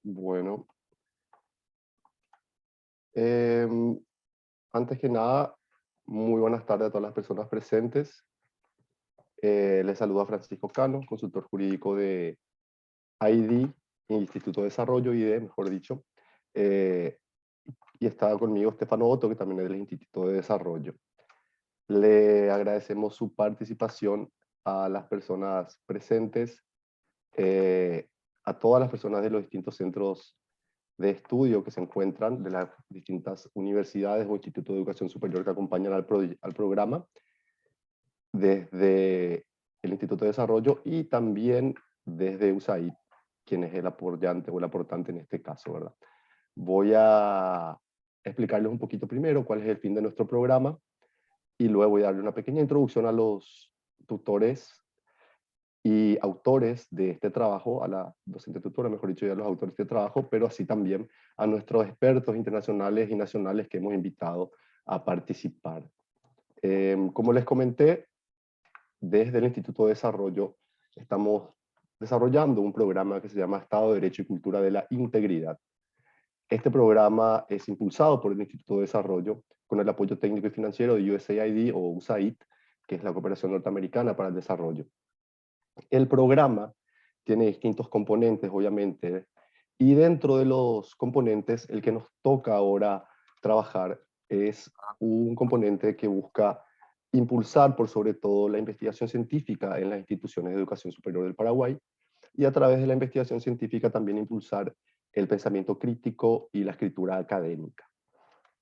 Bueno, em, antes que nada, muy buenas tardes a todas las personas presentes. Les saluda Francisco Cano, consultor jurídico de ID, Instituto de Desarrollo, IDE, mejor dicho. Eh, y está conmigo Stefano Otto, que también es del Instituto de Desarrollo. Le agradecemos su participación a las personas presentes, eh, a todas las personas de los distintos centros de estudio que se encuentran de las distintas universidades o institutos de educación superior que acompañan al programa, desde el Instituto de Desarrollo y también desde USAID, quien es el apoyante o el aportante en este caso, ¿verdad? Voy a explicarles un poquito primero cuál es el fin de nuestro programa y luego voy a darle una pequeña introducción a los tutores y autores de este trabajo, a la docente tutora, mejor dicho, y a los autores de este trabajo, pero así también a nuestros expertos internacionales y nacionales que hemos invitado a participar. Como les comenté, desde el Instituto de Desarrollo estamos desarrollando un programa que se llama Estado de Derecho y Cultura de la Integridad. Este programa es impulsado por el Instituto de Desarrollo con el apoyo técnico y financiero de USAID o USAID, que es la Cooperación Norteamericana para el Desarrollo. El programa tiene distintos componentes, obviamente, y dentro de los componentes, el que nos toca ahora trabajar es un componente que busca impulsar por sobre todo la investigación científica en las instituciones de educación superior del Paraguay y a través de la investigación científica también impulsar el pensamiento crítico y la escritura académica.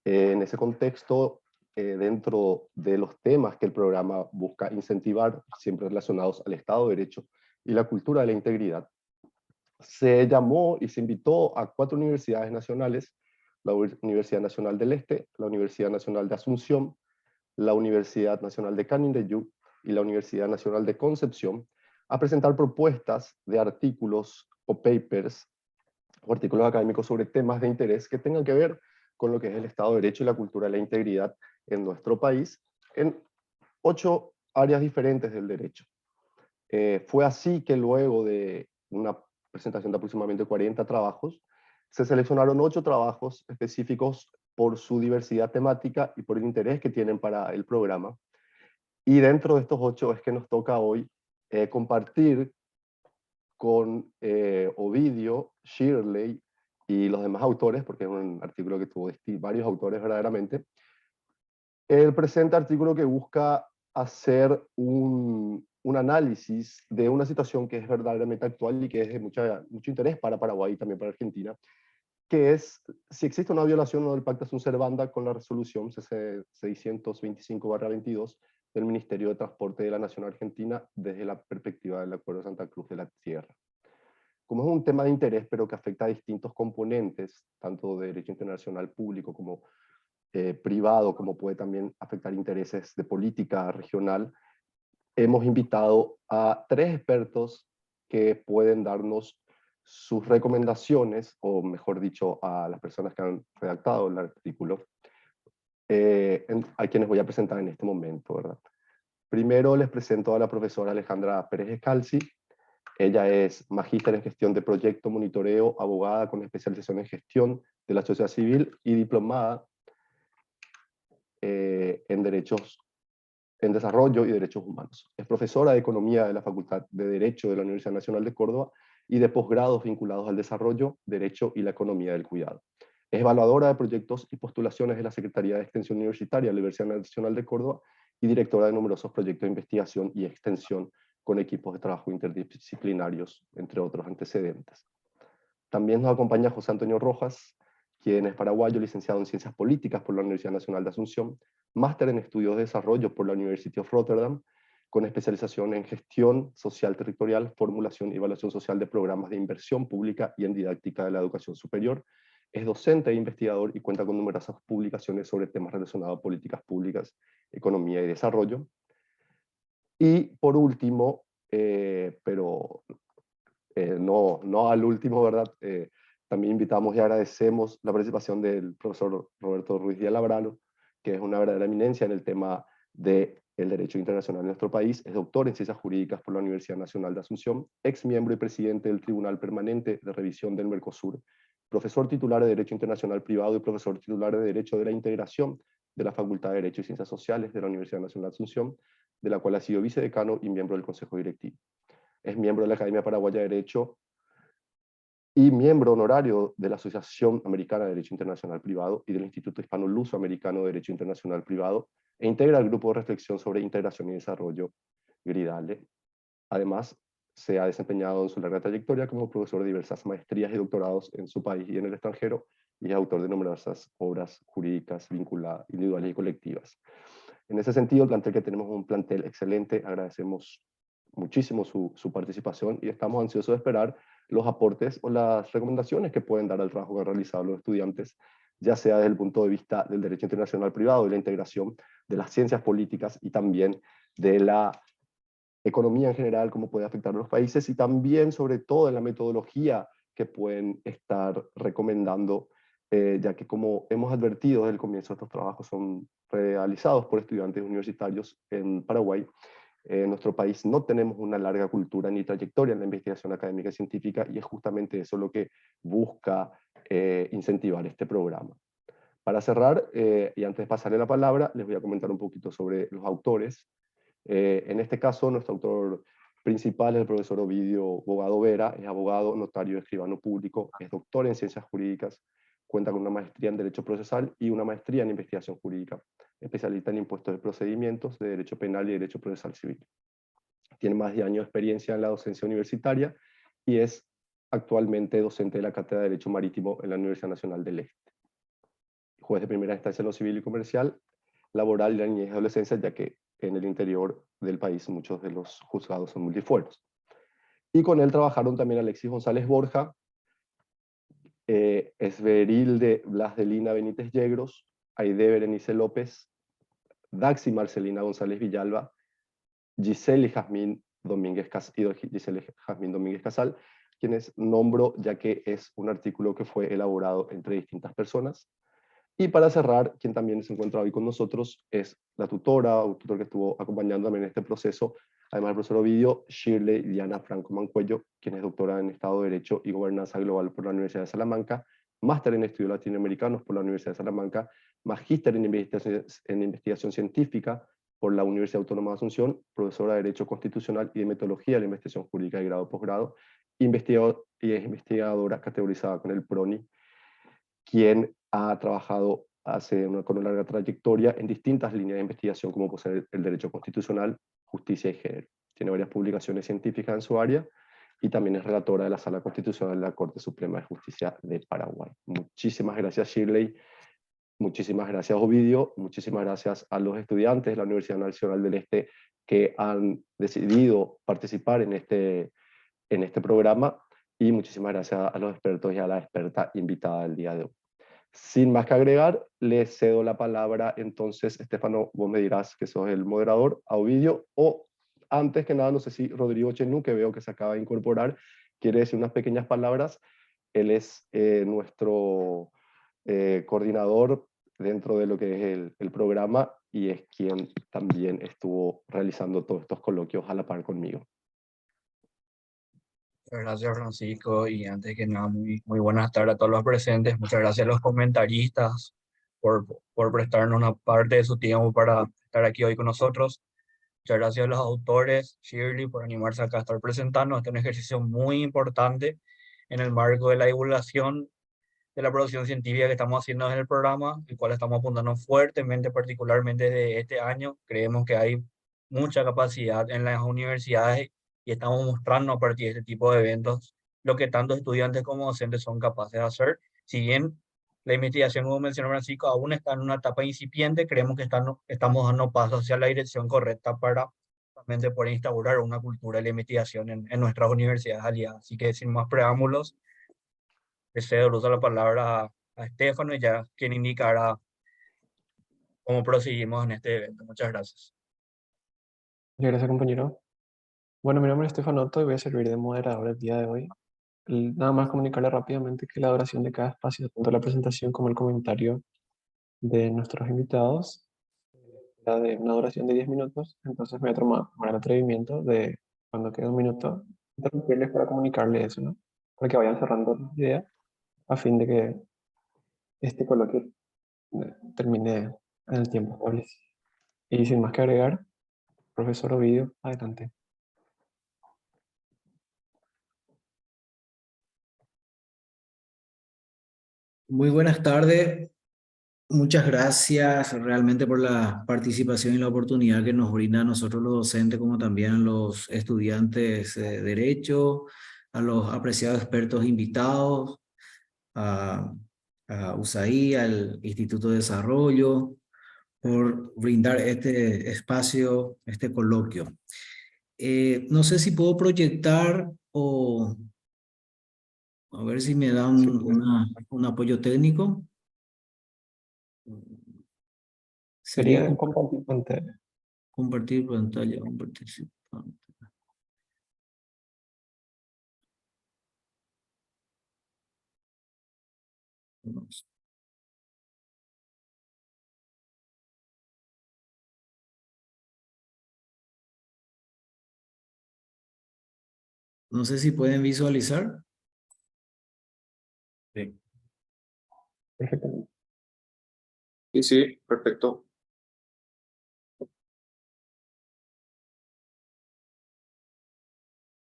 En ese contexto, dentro de los temas que el programa busca incentivar, siempre relacionados al Estado de Derecho y la cultura de la integridad, se llamó y se invitó a 4 universidades nacionales: la Universidad Nacional del Este, la Universidad Nacional de Asunción, la Universidad Nacional de Canindeyú y la Universidad Nacional de Concepción, a presentar propuestas de artículos o papers o artículos académicos sobre temas de interés que tengan que ver con lo que es el Estado de Derecho y la cultura de la integridad en nuestro país, en 8 áreas diferentes del derecho. Fue así que luego de una presentación de aproximadamente 40 trabajos, se seleccionaron 8 trabajos específicos por su diversidad temática y por el interés que tienen para el programa. Y dentro de estos 8 es que nos toca hoy compartir con Ovidio, Shirley y los demás autores, porque es un artículo que tuvo varios autores verdaderamente, el presente artículo que busca hacer un análisis de una situación que es verdaderamente actual y que es de mucho interés para Paraguay y también para Argentina, que es si existe una violación o no del Pacta Sunt Servanda con la resolución CC 625/22 del Ministerio de Transporte de la Nación Argentina desde la perspectiva del Acuerdo de Santa Cruz de la Sierra. Como es un tema de interés, pero que afecta a distintos componentes, tanto de derecho internacional público como privado, como puede también afectar intereses de política regional, hemos invitado a 3 expertos que pueden darnos sus recomendaciones, o mejor dicho, a las personas que han redactado el artículo, a quienes voy a presentar en este momento, ¿verdad? Primero les presento a la profesora Alejandra Pérez Escalzi. Ella es magíster en gestión de proyecto, monitoreo, abogada con especialización en gestión de la sociedad civil y diplomada en derechos, en desarrollo y derechos humanos. Es profesora de economía de la Facultad de Derecho de la Universidad Nacional de Córdoba y de posgrados vinculados al desarrollo, derecho y la economía del cuidado. Es evaluadora de proyectos y postulaciones de la Secretaría de Extensión Universitaria de la Universidad Nacional de Córdoba y directora de numerosos proyectos de investigación y extensión con equipos de trabajo interdisciplinarios, entre otros antecedentes. También nos acompaña José Antonio Rojas, quien es paraguayo, licenciado en Ciencias Políticas por la Universidad Nacional de Asunción, máster en Estudios de Desarrollo por la University of Rotterdam, con especialización en Gestión Social Territorial, Formulación y Evaluación Social de Programas de Inversión Pública y en Didáctica de la Educación Superior. Es docente e investigador y cuenta con numerosas publicaciones sobre temas relacionados a políticas públicas, economía y desarrollo. Y por último, pero no al último, ¿verdad? También invitamos y agradecemos la participación del profesor Roberto Ruiz Díaz Labrano, que es una verdadera eminencia en el tema de el derecho internacional en nuestro país, es doctor en Ciencias Jurídicas por la Universidad Nacional de Asunción, ex miembro y presidente del Tribunal Permanente de Revisión del Mercosur, profesor titular de Derecho Internacional Privado y profesor titular de Derecho de la Integración de la Facultad de Derecho y Ciencias Sociales de la Universidad Nacional de Asunción, de la cual ha sido vicedecano y miembro del Consejo Directivo. Es miembro de la Academia Paraguaya de Derecho y miembro honorario de la Asociación Americana de Derecho Internacional Privado y del Instituto Hispano-Luso Americano de Derecho Internacional Privado, e integra el grupo de reflexión sobre integración y desarrollo GRIDALE. Además, se ha desempeñado en su larga trayectoria como profesor de diversas maestrías y doctorados en su país y en el extranjero, y es autor de numerosas obras jurídicas vinculadas, individuales y colectivas. En ese sentido, el plantel que tenemos es un plantel excelente, agradecemos muchísimo su participación y estamos ansiosos de esperar los aportes o las recomendaciones que pueden dar al trabajo que han realizado los estudiantes, ya sea desde el punto de vista del derecho internacional privado, de la integración de las ciencias políticas y también de la economía en general, cómo puede afectar a los países, y también sobre todo en la metodología que pueden estar recomendando, ya que como hemos advertido desde el comienzo, estos trabajos son realizados por estudiantes universitarios en Paraguay. En nuestro país no tenemos una larga cultura ni trayectoria en la investigación académica y científica, y es justamente eso lo que busca incentivar este programa. Para cerrar, y antes de pasarle la palabra, les voy a comentar un poquito sobre los autores. En este caso, nuestro autor principal es el profesor Ovidio Bogado Vera, es abogado, notario y escribano público, es doctor en ciencias jurídicas, cuenta con una maestría en Derecho Procesal y una maestría en Investigación Jurídica, especialista en impuestos de procedimientos, de Derecho Penal y Derecho Procesal Civil. Tiene más de años de experiencia en la docencia universitaria y es actualmente docente de la Cátedra de Derecho Marítimo en la Universidad Nacional del Este. Juez de primera instancia en lo civil y comercial, laboral y la niñez y adolescencia, ya que en el interior del país muchos de los juzgados son multifueros. Y con él trabajaron también Alexis González Borja, Esberilde Blas de Lina Benítez Yegros, Aide Berenice López, Daxi Marcelina González Villalba, Giselle Jazmín Domínguez Casal, quienes nombro ya que es un artículo que fue elaborado entre distintas personas. Y para cerrar, quien también se encuentra hoy con nosotros es la tutora o tutor que estuvo acompañándome en este proceso, además del profesor Ovidio, Shirley Diana Franco Mancuello, quien es doctora en Estado de Derecho y Gobernanza Global por la Universidad de Salamanca, máster en Estudios Latinoamericanos por la Universidad de Salamanca, magíster en investigación científica por la Universidad Autónoma de Asunción, profesora de Derecho Constitucional y de Metodología de la Investigación Jurídica de grado posgrado, y es investigadora categorizada con el PRONI, quien ha trabajado con una larga trayectoria en distintas líneas de investigación, como puede ser el derecho constitucional, justicia y género. Tiene varias publicaciones científicas en su área y también es relatora de la Sala Constitucional de la Corte Suprema de Justicia de Paraguay. Muchísimas gracias, Shirley. Muchísimas gracias, Ovidio. Muchísimas gracias a los estudiantes de la Universidad Nacional del Este que han decidido participar en este programa. Y muchísimas gracias a los expertos y a la experta invitada del día de hoy. Sin más que agregar, le cedo la palabra entonces, Estefano, vos me dirás que sos el moderador, a Ovidio, o antes que nada, no sé si Rodrigo Chenú, que veo que se acaba de incorporar, quiere decir unas pequeñas palabras. Él es nuestro coordinador dentro de lo que es el programa y es quien también estuvo realizando todos estos coloquios a la par conmigo. Gracias, Francisco, y antes que nada, muy buenas tardes a todos los presentes. Muchas gracias a los comentaristas por prestarnos una parte de su tiempo para estar aquí hoy con nosotros. Muchas gracias a los autores, Shirley, por animarse acá a estar presentando. Este es un ejercicio muy importante en el marco de la divulgación de la producción científica que estamos haciendo en el programa, el cual estamos apuntando fuertemente, particularmente de este año. Creemos que hay mucha capacidad en las universidades y estamos mostrando a partir de este tipo de eventos lo que tanto estudiantes como docentes son capaces de hacer. Si bien la investigación, como mencionó Francisco, aún está en una etapa incipiente, creemos que estamos dando pasos hacia la dirección correcta para realmente poder instaurar una cultura de la investigación en nuestras universidades aliadas. Así que sin más preámbulos, le cedo el uso de la palabra a Estefano, y ya quien indicará cómo proseguimos en este evento. Muchas gracias. Muchas gracias, compañero. Bueno, mi nombre es Estefano Otto y voy a servir de moderador el día de hoy. Nada más comunicarle rápidamente que la duración de cada espacio, tanto la presentación como el comentario de nuestros invitados, era de una duración de 10 minutos, entonces me voy a tomar el atrevimiento de, cuando quede un minuto, interrumpirles para comunicarles eso, ¿no? Para que vayan cerrando las ideas a fin de que este coloquio termine en el tiempo establecido. Y sin más que agregar, profesor Ovidio, adelante. Muy buenas tardes. Muchas gracias realmente por la participación y la oportunidad que nos brinda a nosotros los docentes, como también a los estudiantes de Derecho, a los apreciados expertos invitados, a, a USAID, al Instituto de Desarrollo, por brindar este espacio, este coloquio. No sé si puedo proyectar o a ver si me da Sí, pues. un apoyo técnico. Sería Sería compartir pantalla. compartir pantalla, un participante. No sé si pueden visualizar. Sí. Perfectamente. Sí, sí, perfecto.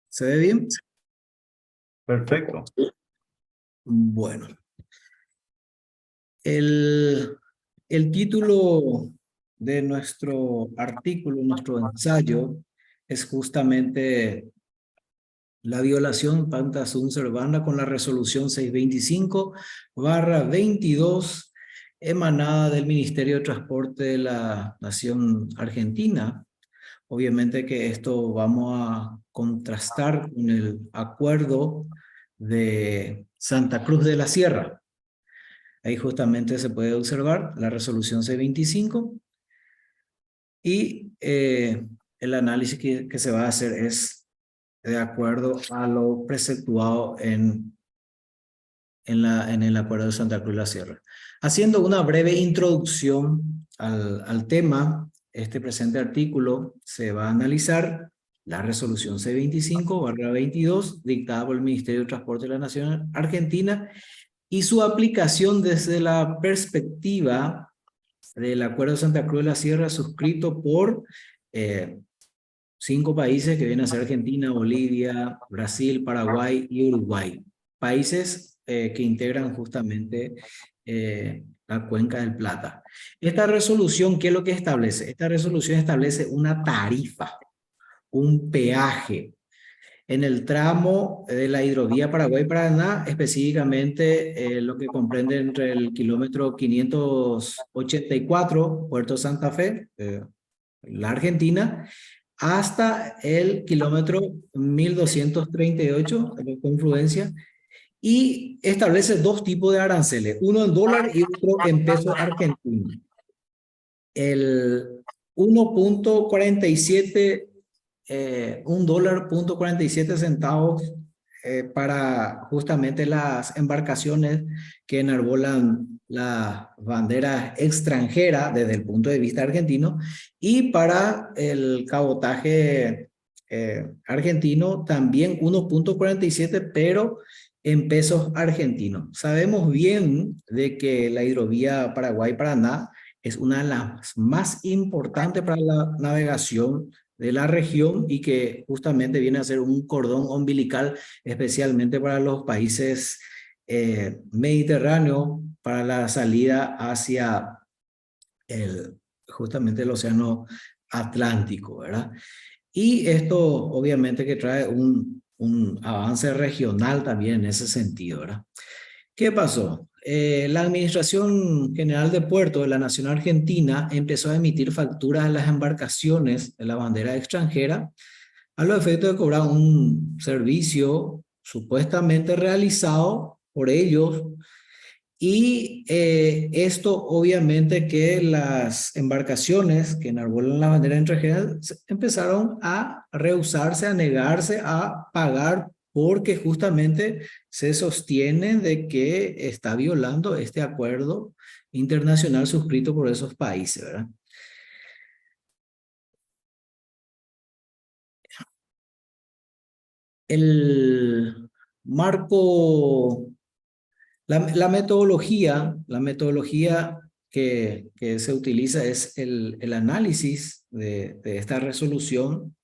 ¿Se ve bien? Perfecto. Bueno. El título de nuestro artículo, nuestro ensayo, es justamente la violación Pacta Sunt Servanda con la resolución 625/22 emanada del Ministerio de Transporte de la Nación Argentina. Obviamente que esto vamos a contrastar con el acuerdo de Santa Cruz de la Sierra. Ahí justamente se puede observar la resolución C25 y el análisis que se va a hacer es de acuerdo a lo preceptuado en el acuerdo de Santa Cruz de la Sierra. Haciendo una breve introducción al tema, este presente artículo se va a analizar la resolución C25/22 dictada por el Ministerio de Transporte de la Nación Argentina y su aplicación desde la perspectiva del Acuerdo de Santa Cruz de la Sierra suscrito por 5 países que vienen a ser Argentina, Bolivia, Brasil, Paraguay y Uruguay. Países que integran justamente la Cuenca del Plata. Esta resolución, ¿qué es lo que establece? Esta resolución establece una tarifa, un peaje en el tramo de la hidrovía Paraguay-Paraná, específicamente lo que comprende entre el kilómetro 584, Puerto Santa Fe, la Argentina, hasta el kilómetro 1238, de confluencia, y establece 2 tipos de aranceles, uno en dólar y otro en peso argentino. El 1.47 $1.47 para justamente las embarcaciones que enarbolan la bandera extranjera desde el punto de vista argentino, y para el cabotaje argentino también 1.47, pero en pesos argentinos. Sabemos bien de que la hidrovía Paraguay-Paraná es una de las más importantes para la navegación de la región y que justamente viene a ser un cordón umbilical especialmente para los países mediterráneos, para la salida hacia justamente el océano Atlántico, ¿verdad? Y esto obviamente que trae un avance regional también en ese sentido, ¿verdad? ¿Qué pasó? La Administración General de Puertos de la Nación Argentina empezó a emitir facturas a las embarcaciones de la bandera extranjera a los efectos de cobrar un servicio supuestamente realizado por ellos, y esto obviamente que las embarcaciones que enarbolan la bandera extranjera empezaron a rehusarse, a negarse a pagar, porque justamente se sostiene de que está violando este acuerdo internacional suscrito por esos países, ¿verdad? el marco, la metodología que se utiliza es el análisis de esta resolución,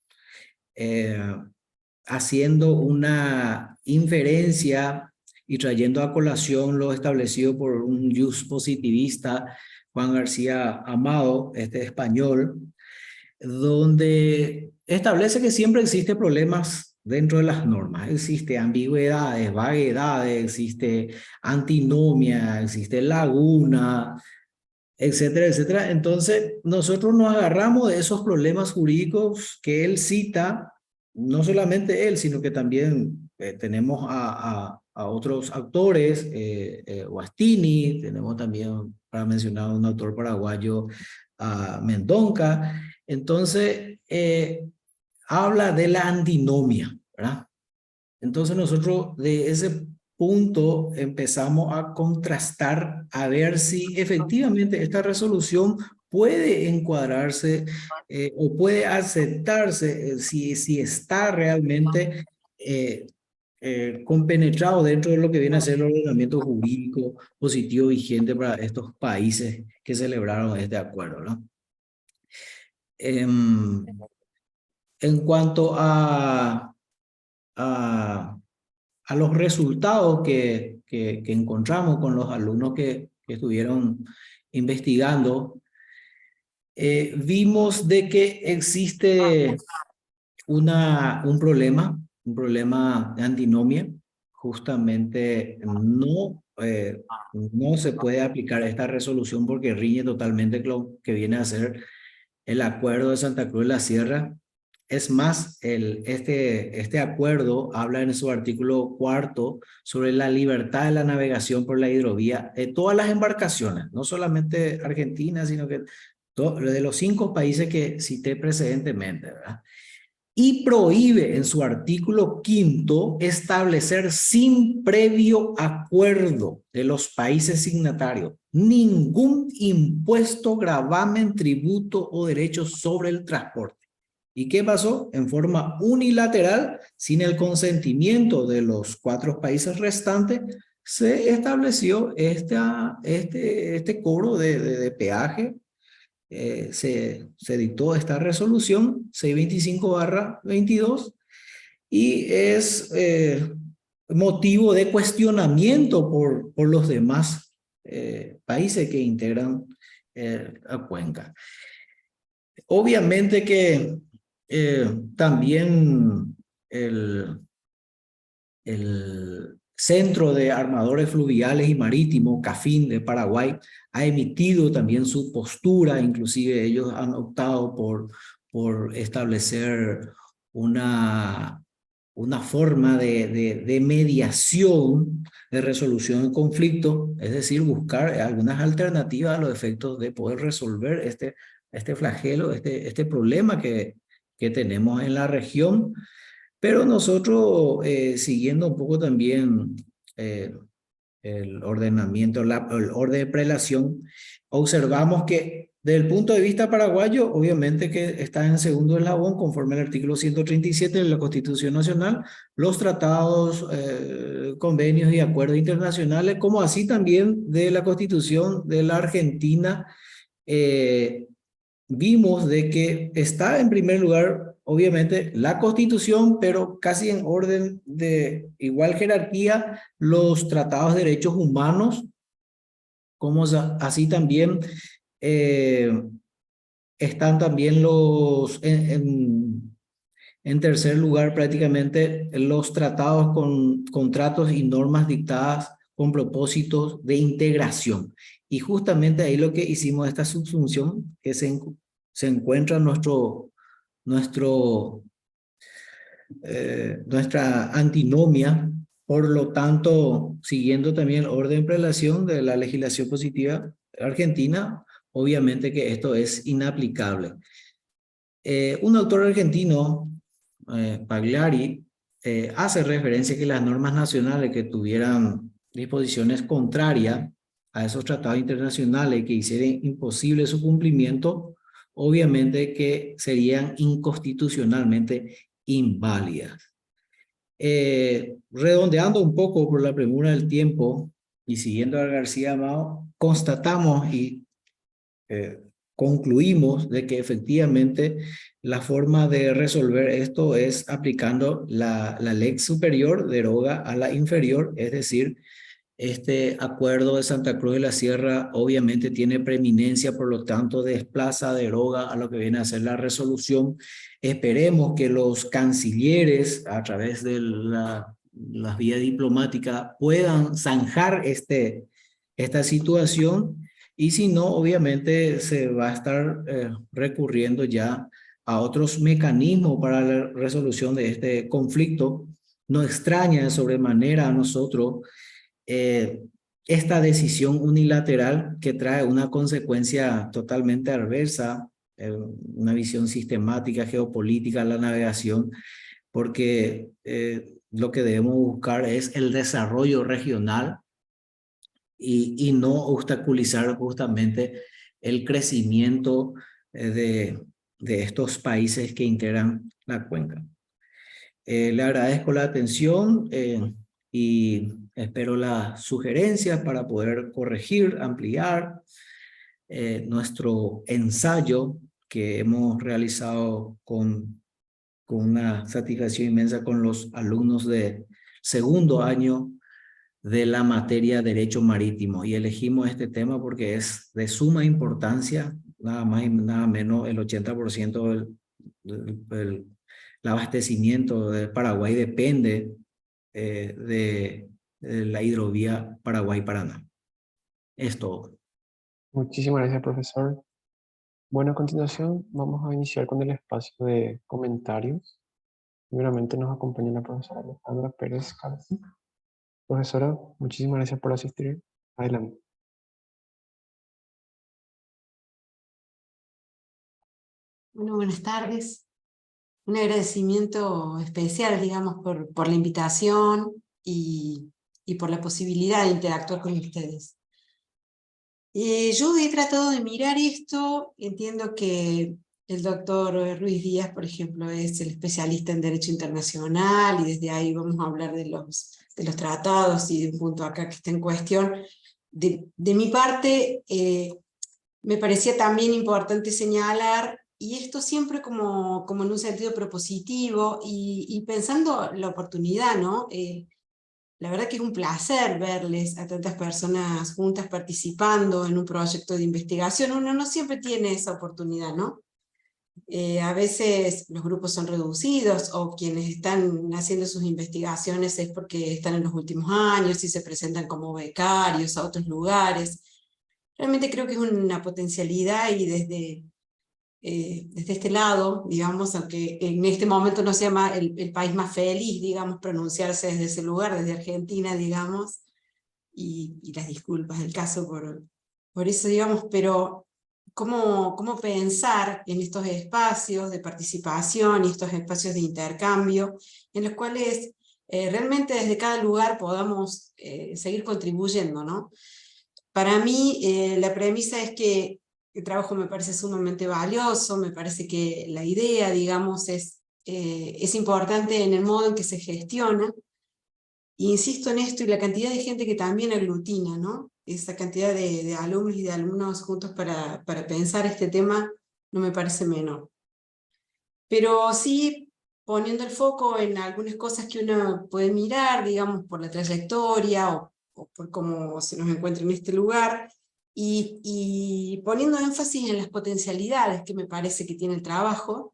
haciendo una inferencia y trayendo a colación lo establecido por un jus positivista, Juan García Amado, este español, donde establece que siempre existen problemas dentro de las normas. Existe ambigüedades, vaguedades, existe antinomia, existe laguna, etcétera, etcétera. Entonces, nosotros nos agarramos de esos problemas jurídicos que él cita, no solamente él, sino que también tenemos a otros autores, Guastini, tenemos también, para mencionar un autor paraguayo, a Mendonca. Entonces, habla de la antinomia, ¿verdad? Entonces nosotros de ese punto empezamos a contrastar a ver si efectivamente esta resolución puede encuadrarse o puede aceptarse, si está realmente compenetrado dentro de lo que viene a ser el ordenamiento jurídico positivo vigente para estos países que celebraron este acuerdo, ¿no? En cuanto a los resultados que encontramos con los alumnos que estuvieron investigando, vimos de que existe un problema de antinomia. Justamente no se puede aplicar esta resolución porque riñe totalmente con lo que viene a ser el acuerdo de Santa Cruz de la Sierra. Es más, este acuerdo habla en su artículo 4 sobre la libertad de la navegación por la hidrovía de todas las embarcaciones, no solamente Argentina, sino que de los 5 países que cité precedentemente, ¿verdad? Y prohíbe en su artículo 5 establecer sin previo acuerdo de los países signatarios ningún impuesto, gravamen, tributo o derecho sobre el transporte. ¿Y qué pasó? En forma unilateral, sin el consentimiento de los 4 países restantes, se estableció este cobro de peaje. Se dictó esta resolución 625/22 y es motivo de cuestionamiento por los demás países que integran a Cuenca. Obviamente que también el Centro de Armadores Fluviales y Marítimos, CAFIN de Paraguay, ha emitido también su postura. Inclusive ellos han optado por establecer una forma de mediación, de resolución de conflicto, es decir, buscar algunas alternativas a los efectos de poder resolver este flagelo, este problema que tenemos en la región. Pero nosotros, siguiendo un poco también el ordenamiento, el orden de prelación, observamos que desde el punto de vista paraguayo, obviamente que está en segundo eslabón, conforme al artículo 137 de la Constitución Nacional, los tratados, convenios y acuerdos internacionales, como así también de la Constitución de la Argentina. Vimos de que está en primer lugar, obviamente, la Constitución, pero casi en orden de igual jerarquía, los tratados de derechos humanos, como así también están también en tercer lugar prácticamente los tratados con contratos y normas dictadas con propósitos de integración. Y justamente ahí lo que hicimos esta subsunción, que se encuentra nuestra antinomia. Por lo tanto, siguiendo también el orden de prelación de la legislación positiva argentina, obviamente que esto es inaplicable. Un autor argentino, Pagliari, hace referencia a que las normas nacionales que tuvieran disposiciones contrarias a esos tratados internacionales que hicieran imposible su cumplimiento, obviamente que serían inconstitucionalmente inválidas. Redondeando un poco por la premura del tiempo y siguiendo a García Amado, constatamos y concluimos de que efectivamente la forma de resolver esto es aplicando la ley superior deroga a la inferior, es decir, este acuerdo de Santa Cruz de la Sierra obviamente tiene preeminencia, por lo tanto desplaza, deroga a lo que viene a ser la resolución. Esperemos que los cancilleres, a través de las vías diplomáticas, puedan zanjar esta situación, y si no, obviamente se va a estar recurriendo ya a otros mecanismos para la resolución de este conflicto. No extraña de sobremanera a nosotros esta decisión unilateral que trae una consecuencia totalmente adversa, una visión sistemática, geopolítica a la navegación, porque lo que debemos buscar es el desarrollo regional y no obstaculizar justamente el crecimiento de estos países que integran la cuenca. Le agradezco la atención y espero las sugerencias para poder corregir, ampliar nuestro ensayo que hemos realizado con una satisfacción inmensa con los alumnos de segundo año de la materia Derecho Marítimo. Y elegimos este tema porque es de suma importancia, nada más y nada menos el 80% del abastecimiento de Paraguay depende de la hidrovía Paraguay-Paraná. Es todo. Muchísimas gracias, profesor. Bueno, a continuación vamos a iniciar con el espacio de comentarios. Primeramente nos acompaña la profesora Alejandra Pérez Calci. Profesora, muchísimas gracias por asistir. Adelante. Bueno, buenas tardes. Un agradecimiento especial, digamos, por la invitación y por la posibilidad de interactuar con ustedes. Yo he tratado de mirar esto, entiendo que el doctor Ruiz Díaz, por ejemplo, es el especialista en Derecho Internacional, y desde ahí vamos a hablar de los tratados y de un punto acá que está en cuestión. De mi parte, me parecía también importante señalar, y esto siempre como en un sentido propositivo, y pensando la oportunidad, ¿no? La verdad que es un placer verles a tantas personas juntas participando en un proyecto de investigación. Uno no siempre tiene esa oportunidad, ¿no? A veces los grupos son reducidos, o quienes están haciendo sus investigaciones es porque están en los últimos años y se presentan como becarios a otros lugares. Realmente creo que es una potencialidad, y desde este lado, digamos, aunque en este momento no se llama el país más feliz, digamos, pronunciarse desde ese lugar, desde Argentina, digamos, y las disculpas del caso por eso, digamos, pero cómo pensar en estos espacios de participación y estos espacios de intercambio, en los cuales realmente desde cada lugar podamos seguir contribuyendo, ¿no? Para mí la premisa es que el trabajo me parece sumamente valioso, me parece que la idea, digamos, es importante en el modo en que se gestiona, y insisto en esto, y la cantidad de gente que también aglutina, ¿no? Esa cantidad de alumnos y de alumnos juntos para pensar este tema no me parece menor. Pero sí poniendo el foco en algunas cosas que uno puede mirar, digamos, por la trayectoria o por cómo se nos encuentra en este lugar, y poniendo énfasis en las potencialidades que me parece que tiene el trabajo,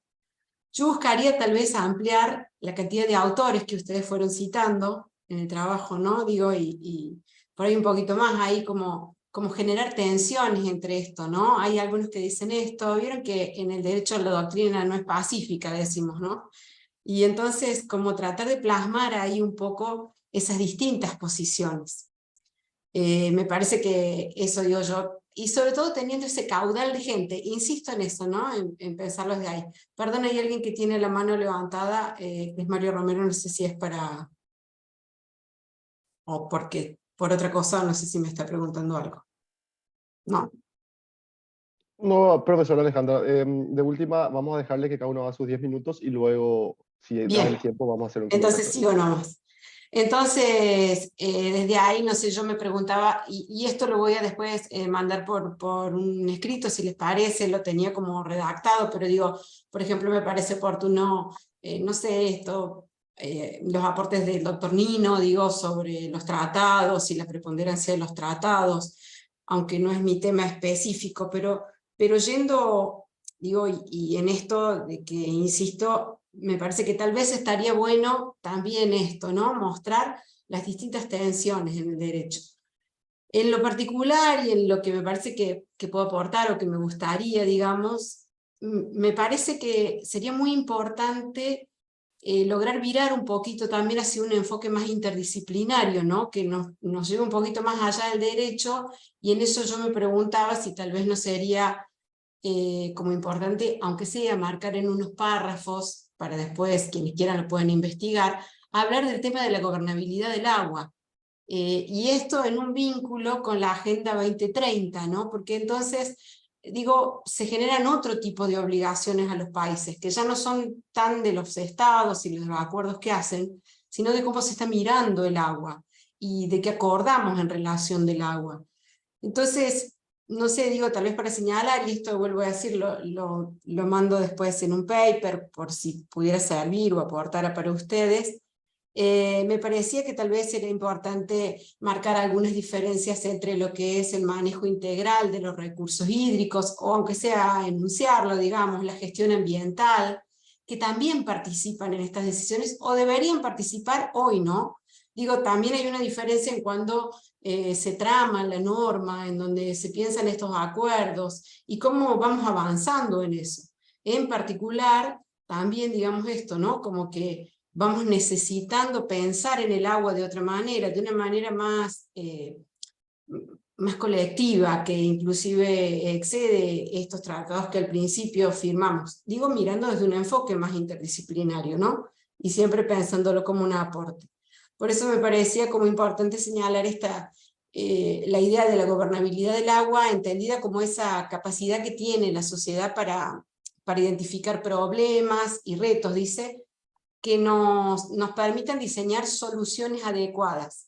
yo buscaría tal vez ampliar la cantidad de autores que ustedes fueron citando en el trabajo, ¿no? Digo, y por ahí un poquito más, ahí como generar tensiones entre esto, ¿no? Hay algunos que dicen esto, vieron que en el derecho la doctrina no es pacífica, decimos, ¿no? Y entonces como tratar de plasmar ahí un poco esas distintas posiciones. Me parece que eso digo yo, y sobre todo teniendo ese caudal de gente, insisto en eso, ¿no? En pensarlos de ahí. Perdón, hay alguien que tiene la mano levantada, es Mario Romero, no sé si es para, o porque, por otra cosa, no sé si me está preguntando algo. No. No, profesora Alejandra, de última vamos a dejarle que cada uno haga sus 10 minutos y luego, si da el Bien, tiempo, vamos a hacer un entonces conversatorio. sigo nomás. Entonces, desde ahí, no sé, yo me preguntaba, y esto lo voy a después mandar por un escrito, si les parece, lo tenía como redactado, pero digo, por ejemplo, me parece oportuno, no sé, esto, los aportes del doctor Nino, digo, sobre los tratados y la preponderancia de los tratados, aunque no es mi tema específico, pero yendo, digo, y en esto de que, insisto, me parece que tal vez estaría bueno también esto, ¿no? Mostrar las distintas tensiones en el derecho. En lo particular y en lo que me parece que puedo aportar o que me gustaría, digamos, me parece que sería muy importante lograr virar un poquito también hacia un enfoque más interdisciplinario, ¿no? Que nos lleve un poquito más allá del derecho, y en eso yo me preguntaba si tal vez no sería como importante, aunque sea marcar en unos párrafos, para después quienes quieran lo pueden investigar, hablar del tema de la gobernabilidad del agua. Y esto en un vínculo con la Agenda 2030, ¿no? Porque entonces, digo, se generan otro tipo de obligaciones a los países, que ya no son tan de los estados y los acuerdos que hacen, sino de cómo se está mirando el agua y de qué acordamos en relación del agua. Entonces, no sé, digo, tal vez para señalar, y esto vuelvo a decir, lo mando después en un paper, por si pudiera servir o aportar para ustedes, me parecía que tal vez era importante marcar algunas diferencias entre lo que es el manejo integral de los recursos hídricos, o aunque sea enunciarlo, digamos, la gestión ambiental, que también participan en estas decisiones, o deberían participar hoy, ¿no? Digo, también hay una diferencia en cuando se trama la norma, en donde se piensan estos acuerdos, y cómo vamos avanzando en eso. En particular, también digamos esto, ¿no? Como que vamos necesitando pensar en el agua de otra manera, de una manera más colectiva, que inclusive excede estos tratados que al principio firmamos. Digo, mirando desde un enfoque más interdisciplinario, ¿no? Y siempre pensándolo como un aporte. Por eso me parecía como importante señalar la idea de la gobernabilidad del agua, entendida como esa capacidad que tiene la sociedad para identificar problemas y retos, dice, que nos permitan diseñar soluciones adecuadas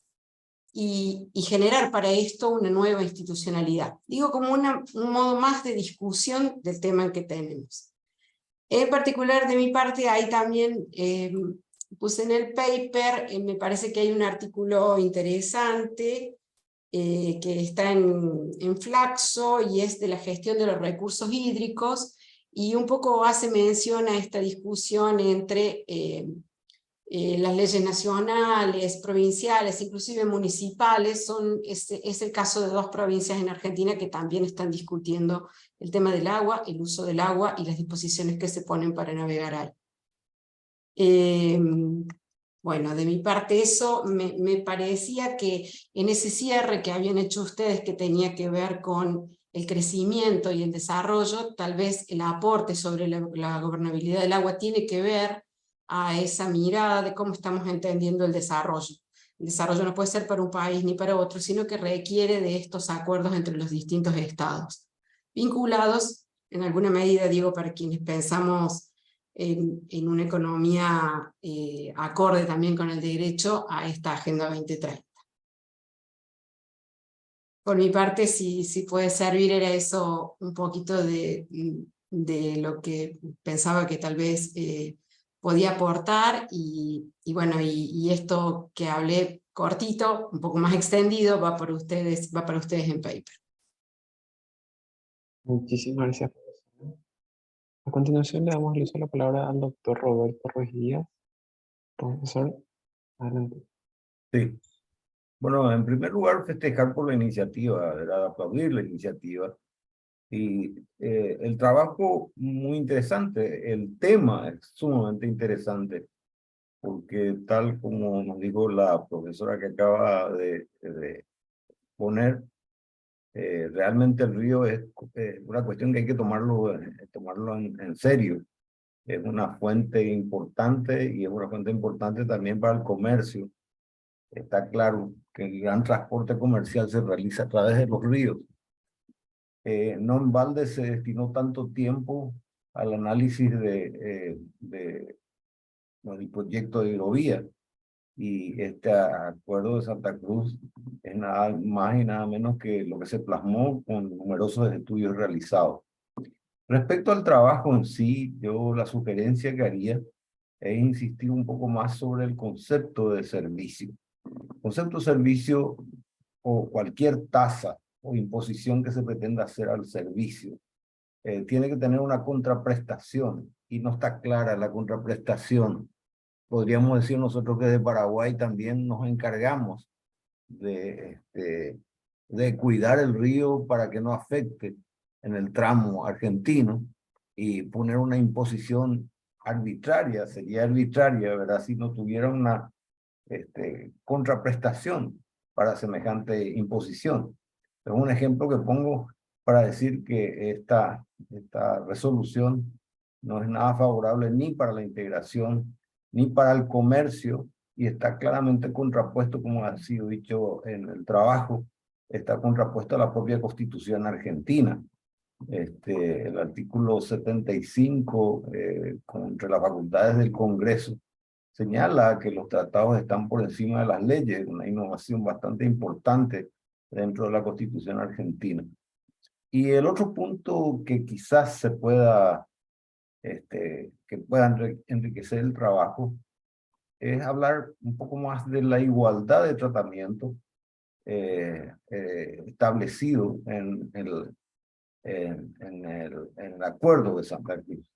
y generar para esto una nueva institucionalidad. Digo, como un modo más de discusión del tema que tenemos. En particular, de mi parte, ahí también puse en el paper, me parece que hay un artículo interesante que está en Flaxo, y es de la gestión de los recursos hídricos, y un poco hace mención a esta discusión entre las leyes nacionales, provinciales, inclusive municipales. Es el caso de 2 provincias en Argentina que también están discutiendo el tema del agua, el uso del agua y las disposiciones que se ponen para navegar ahí. Bueno, de mi parte eso, me parecía que en ese cierre que habían hecho ustedes, que tenía que ver con el crecimiento y el desarrollo, tal vez el aporte sobre la gobernabilidad del agua tiene que ver a esa mirada de cómo estamos entendiendo el desarrollo. El desarrollo no puede ser para un país ni para otro, sino que requiere de estos acuerdos entre los distintos estados, vinculados en alguna medida, digo, para quienes pensamos en una economía acorde también con el derecho a esta Agenda 2030. Por mi parte, si puede servir, era eso un poquito de lo que pensaba que tal vez podía aportar, y bueno, y esto que hablé cortito, un poco más extendido, va para ustedes en paper. Muchísimas gracias, profesora. A continuación le damos el uso de la palabra al doctor Roberto Ruiz Díaz. Profesor, adelante. Sí. Bueno, en primer lugar, festejar por la iniciativa, ¿verdad? Aplaudir la iniciativa. Y el trabajo muy interesante, el tema es sumamente interesante, porque tal como nos dijo la profesora que acaba de poner, realmente el río es una cuestión que hay que tomarlo en serio. Es una fuente importante, y es una fuente importante también para el comercio. Está claro que el gran transporte comercial se realiza a través de los ríos. No en balde se destinó tanto tiempo al análisis del proyecto de hidrovía. Y este acuerdo de Santa Cruz es nada más y nada menos que lo que se plasmó con numerosos estudios realizados. Respecto al trabajo en sí, yo la sugerencia que haría es insistir un poco más sobre el concepto de servicio. El concepto de servicio o cualquier tasa o imposición que se pretenda hacer al servicio tiene que tener una contraprestación y no está clara la contraprestación. Podríamos decir nosotros que de Paraguay también nos encargamos de cuidar el río para que no afecte en el tramo argentino y poner una imposición arbitraria, sería arbitraria, ¿verdad? Si no tuviera una contraprestación para semejante imposición. Es un ejemplo que pongo para decir que esta resolución no es nada favorable ni para la integración, ni para el comercio, y está claramente contrapuesto, como ha sido dicho en el trabajo, está contrapuesto a la propia Constitución argentina. El artículo 75, contra las facultades del Congreso, señala que los tratados están por encima de las leyes, una innovación bastante importante dentro de la Constitución argentina. Y el otro punto que quizás se pueda, que pueda enriquecer el trabajo, es hablar un poco más de la igualdad de tratamiento establecido en el acuerdo de Santa Cruz.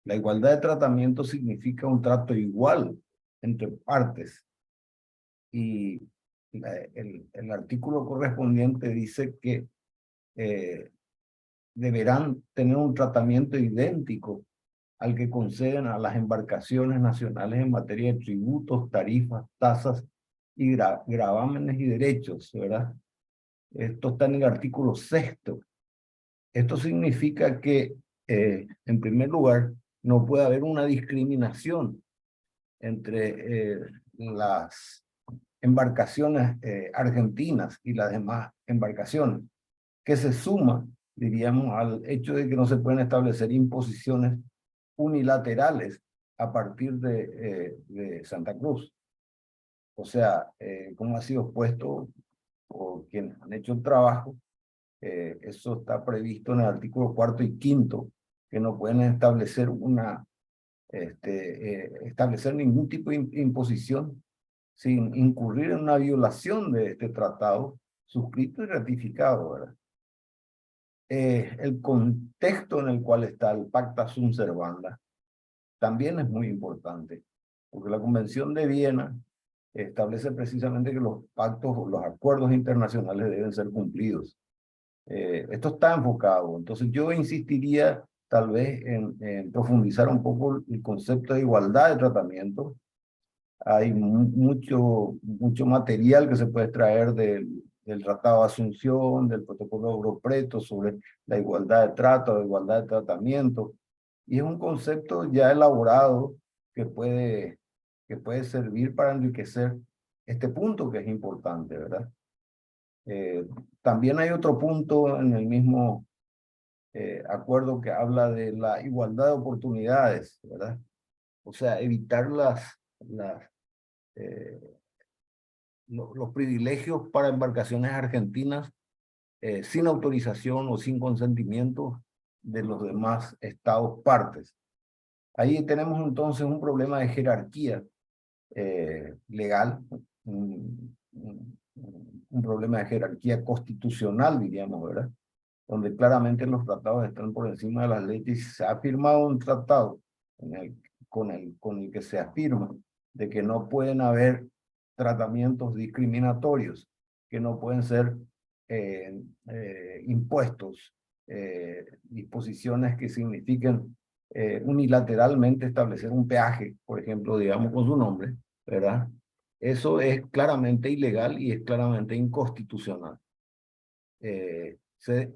La igualdad de tratamiento significa un trato igual entre partes, y el artículo correspondiente dice que deberán tener un tratamiento idéntico al que conceden a las embarcaciones nacionales en materia de tributos, tarifas, tasas y gravámenes y derechos, ¿verdad? Esto está en el artículo 6º. Esto significa que, en primer lugar, no puede haber una discriminación entre las embarcaciones argentinas y las demás embarcaciones, que se suma, diríamos, al hecho de que no se pueden establecer imposiciones unilaterales a partir de Santa Cruz. O sea, como ha sido expuesto por quienes han hecho el trabajo, eso está previsto en el artículo 4º y 5º, que no pueden establecer establecer ningún tipo de imposición sin incurrir en una violación de este tratado suscrito y ratificado, ¿verdad? El contexto en el cual está el Pacta Sunt Servanda también es muy importante, porque la Convención de Viena establece precisamente que los pactos o los acuerdos internacionales deben ser cumplidos. Esto está enfocado, entonces yo insistiría tal vez en profundizar un poco el concepto de igualdad de tratamiento. Hay mucho material que se puede extraer del Tratado de Asunción, del Protocolo Europreto sobre la igualdad de trato, la igualdad de tratamiento, y es un concepto ya elaborado que puede servir para enriquecer este punto que es importante, ¿verdad? También hay otro punto en el mismo acuerdo que habla de la igualdad de oportunidades, ¿verdad? O sea, evitar los privilegios para embarcaciones argentinas sin autorización o sin consentimiento de los demás estados partes. Ahí tenemos entonces un problema de jerarquía legal, un problema de jerarquía constitucional, diríamos, ¿verdad? Donde claramente los tratados están por encima de las leyes y se ha firmado un tratado con el que se afirma de que no pueden haber tratamientos discriminatorios, que no pueden ser impuestos, disposiciones que signifiquen unilateralmente establecer un peaje, por ejemplo, digamos con su nombre, ¿verdad? Eso es claramente ilegal y es claramente inconstitucional.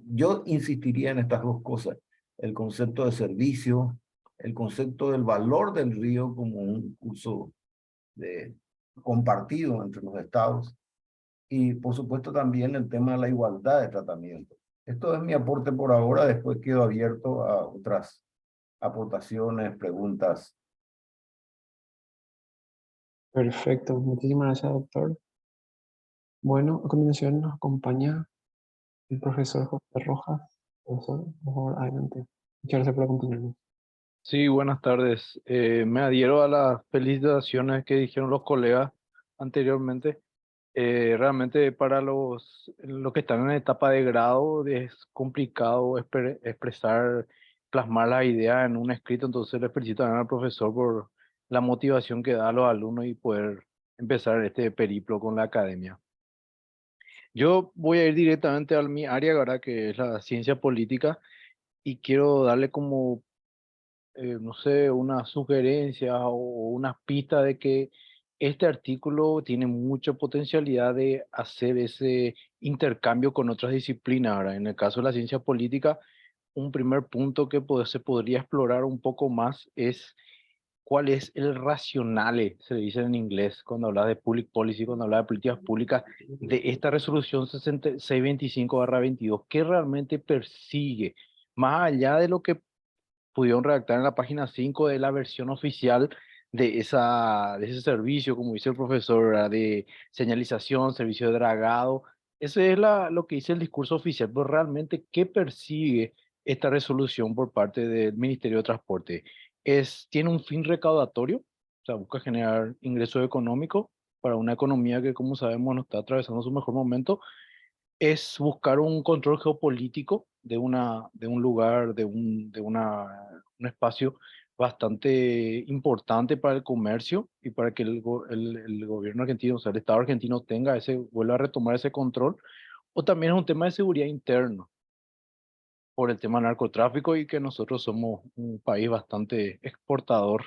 Yo insistiría en estas dos cosas: el concepto de servicio, el concepto del valor del río como un curso compartido entre los estados, y por supuesto también el tema de la igualdad de tratamiento. Esto es mi aporte por ahora, después quedo abierto a otras aportaciones, preguntas. Perfecto, muchísimas gracias, doctor. Bueno, a continuación nos acompaña el profesor José Rojas. Profesor, por favor, adelante. Muchas gracias por acompañarnos. Sí, buenas tardes. Me adhiero a las felicitaciones que dijeron los colegas anteriormente. Realmente para los que están en etapa de grado es complicado expresar, plasmar las ideas en un escrito, entonces les felicito también al profesor por la motivación que da a los alumnos y poder empezar este periplo con la academia. Yo voy a ir directamente a mi área, ¿verdad? Que es la ciencia política, y quiero darle como no sé, una sugerencia o una pista de que este artículo tiene mucha potencialidad de hacer ese intercambio con otras disciplinas. Ahora, en el caso de la ciencia política, un primer punto que se podría explorar un poco más es cuál es el racionale, se dice en inglés, cuando habla de public policy, cuando habla de políticas públicas, de esta resolución 625/22, ¿qué realmente persigue? Más allá de lo que pudieron redactar en la página 5 de la versión oficial de ese servicio, como dice el profesor, ¿verdad? De señalización, servicio de dragado. Ese es lo que dice el discurso oficial, pero realmente, ¿qué persigue esta resolución por parte del Ministerio de Transporte? Tiene un fin recaudatorio, o sea, busca generar ingresos económicos para una economía que, como sabemos, no está atravesando su mejor momento. Es buscar un control geopolítico de un lugar, un espacio bastante importante para el comercio y para que el gobierno argentino, o sea, el Estado argentino vuelva a retomar ese control. O también es un tema de seguridad interno por el tema del narcotráfico y que nosotros somos un país bastante exportador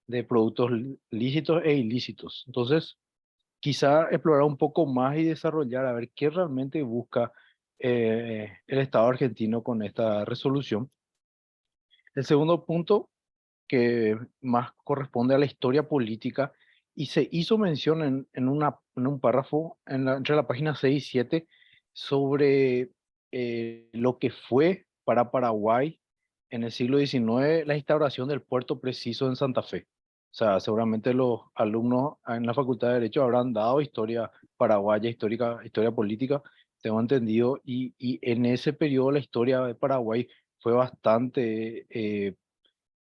de productos lícitos e ilícitos. Entonces, quizá explorar un poco más y desarrollar a ver qué realmente busca el Estado argentino con esta resolución. El segundo punto, que más corresponde a la historia política, y se hizo mención en un párrafo entre la página 6 y 7 sobre lo que fue para Paraguay en el siglo XIX la instauración del puerto preciso en Santa Fe. O sea, seguramente los alumnos en la Facultad de Derecho habrán dado historia paraguaya, historia política, tengo entendido, y en ese periodo la historia de Paraguay fue bastante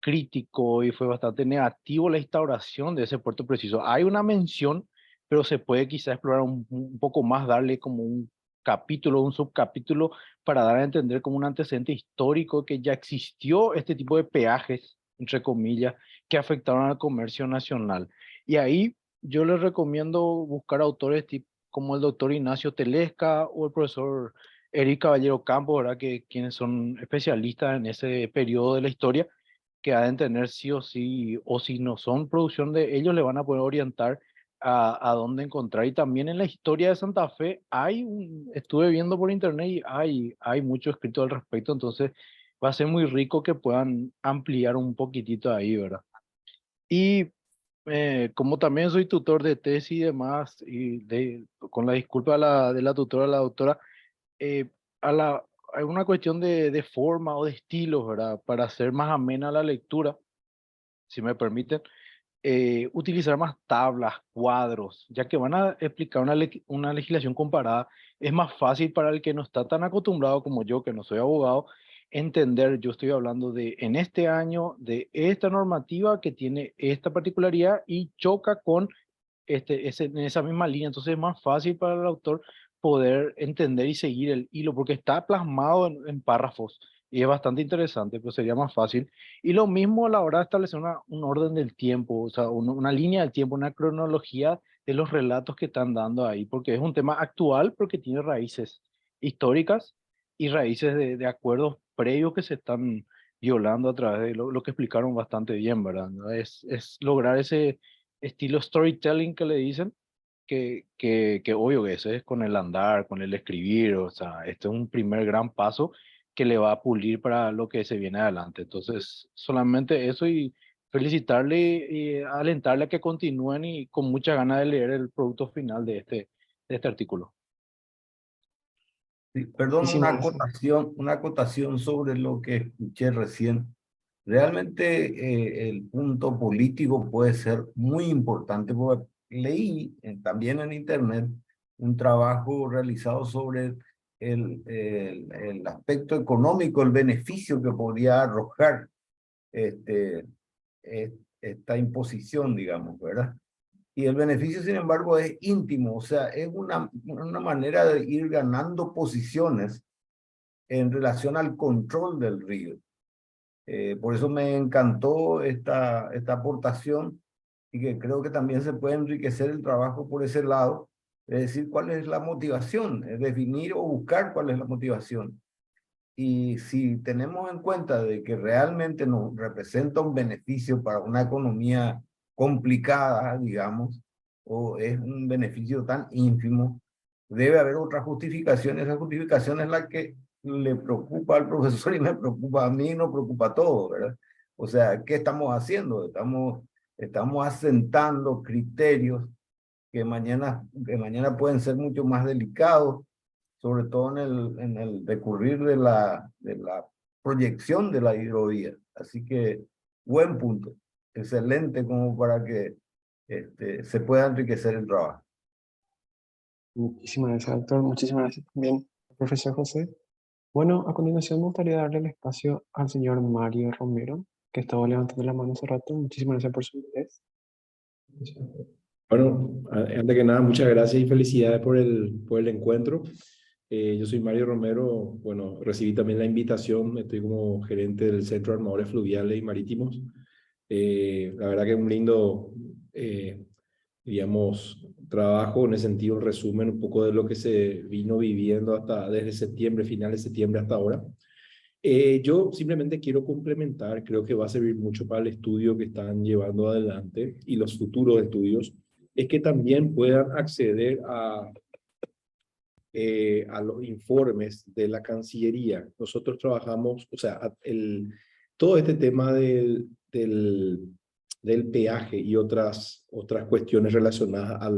crítico y fue bastante negativo la instauración de ese puerto preciso. Hay una mención, pero se puede quizá explorar un poco más, darle como un capítulo, un subcapítulo, para dar a entender como un antecedente histórico que ya existió este tipo de peajes, entre comillas, que afectaron al comercio nacional. Y ahí yo les recomiendo buscar autores como el doctor Ignacio Telesca o el profesor Eric Caballero Campos, ¿verdad? Quienes son especialistas en ese periodo de la historia, que ha de tener sí o sí, o si no son producción de ellos, le van a poder orientar a dónde encontrar. Y también en la historia de Santa Fe estuve viendo por internet y hay mucho escrito al respecto, entonces va a ser muy rico que puedan ampliar un poquitito ahí, ¿verdad? Y como también soy tutor de tesis y demás, con la disculpa de la tutora, la doctora, eh, hay una cuestión de forma o de estilos, ¿verdad? Para hacer más amena la lectura, si me permiten, utilizar más tablas, cuadros, ya que van a explicar una legislación comparada. Es más fácil para el que no está tan acostumbrado como yo, que no soy abogado, entender. Yo estoy hablando de en este año, de esta normativa que tiene esta particularidad y choca con en esa misma línea. Entonces es más fácil para el autor poder entender y seguir el hilo, porque está plasmado en párrafos y es bastante interesante, pues sería más fácil. Y lo mismo a la hora de establecer un orden del tiempo, o sea, una línea del tiempo, una cronología de los relatos que están dando ahí, porque es un tema actual, porque tiene raíces históricas y raíces de acuerdos previos que se están violando a través de lo que explicaron bastante bien, ¿verdad? ¿No? Es lograr ese estilo storytelling que le dicen, que obvio que ese es con el andar, con el escribir, o sea, este es un primer gran paso que le va a pulir para lo que se viene adelante. Entonces, solamente eso y felicitarle y alentarle a que continúen y con mucha ganas de leer el producto final de este artículo. Sí, perdón, Muchísimas gracias. una acotación sobre lo que escuché recién. Realmente el punto político puede ser muy importante, porque leí también en internet un trabajo realizado sobre el aspecto económico, el beneficio que podría arrojar este, esta imposición, digamos, ¿verdad? Y el beneficio, sin embargo, es íntimo, o sea, es una manera de ir ganando posiciones en relación al control del río. Por eso me encantó esta aportación y que creo que también se puede enriquecer el trabajo por ese lado, es decir, cuál es la motivación, es definir o buscar cuál es la motivación. Y si tenemos en cuenta de que realmente nos representa un beneficio para una economía complicada, digamos, o es un beneficio tan ínfimo, debe haber otra justificación. Esa justificación es la que le preocupa al profesor y me preocupa a mí y nos preocupa a todos, ¿verdad? O sea, ¿qué estamos haciendo? Estamos asentando criterios que mañana pueden ser mucho más delicados, sobre todo en el decurrir de la proyección de la hidrovía. Así que, buen punto, excelente como para que se pueda enriquecer el trabajo. Muchísimas gracias, doctor. Muchísimas gracias también, profesor José. Bueno, a continuación me gustaría darle el espacio al señor Mario Romero, que estaba levantando la mano hace rato. Muchísimas gracias por su interés. Bueno, antes que nada, muchas gracias y felicidades por el encuentro. Yo soy Mario Romero, bueno, recibí también la invitación, estoy como gerente del Centro de Armadores Fluviales y Marítimos. La verdad que es un lindo, digamos, trabajo en ese sentido, el resumen un poco de lo que se vino viviendo desde septiembre, finales de septiembre hasta ahora. Yo simplemente quiero complementar, creo que va a servir mucho para el estudio que están llevando adelante y los futuros estudios, es que también puedan acceder a los informes de la Cancillería. Nosotros trabajamos, o sea, todo este tema del peaje y otras cuestiones relacionadas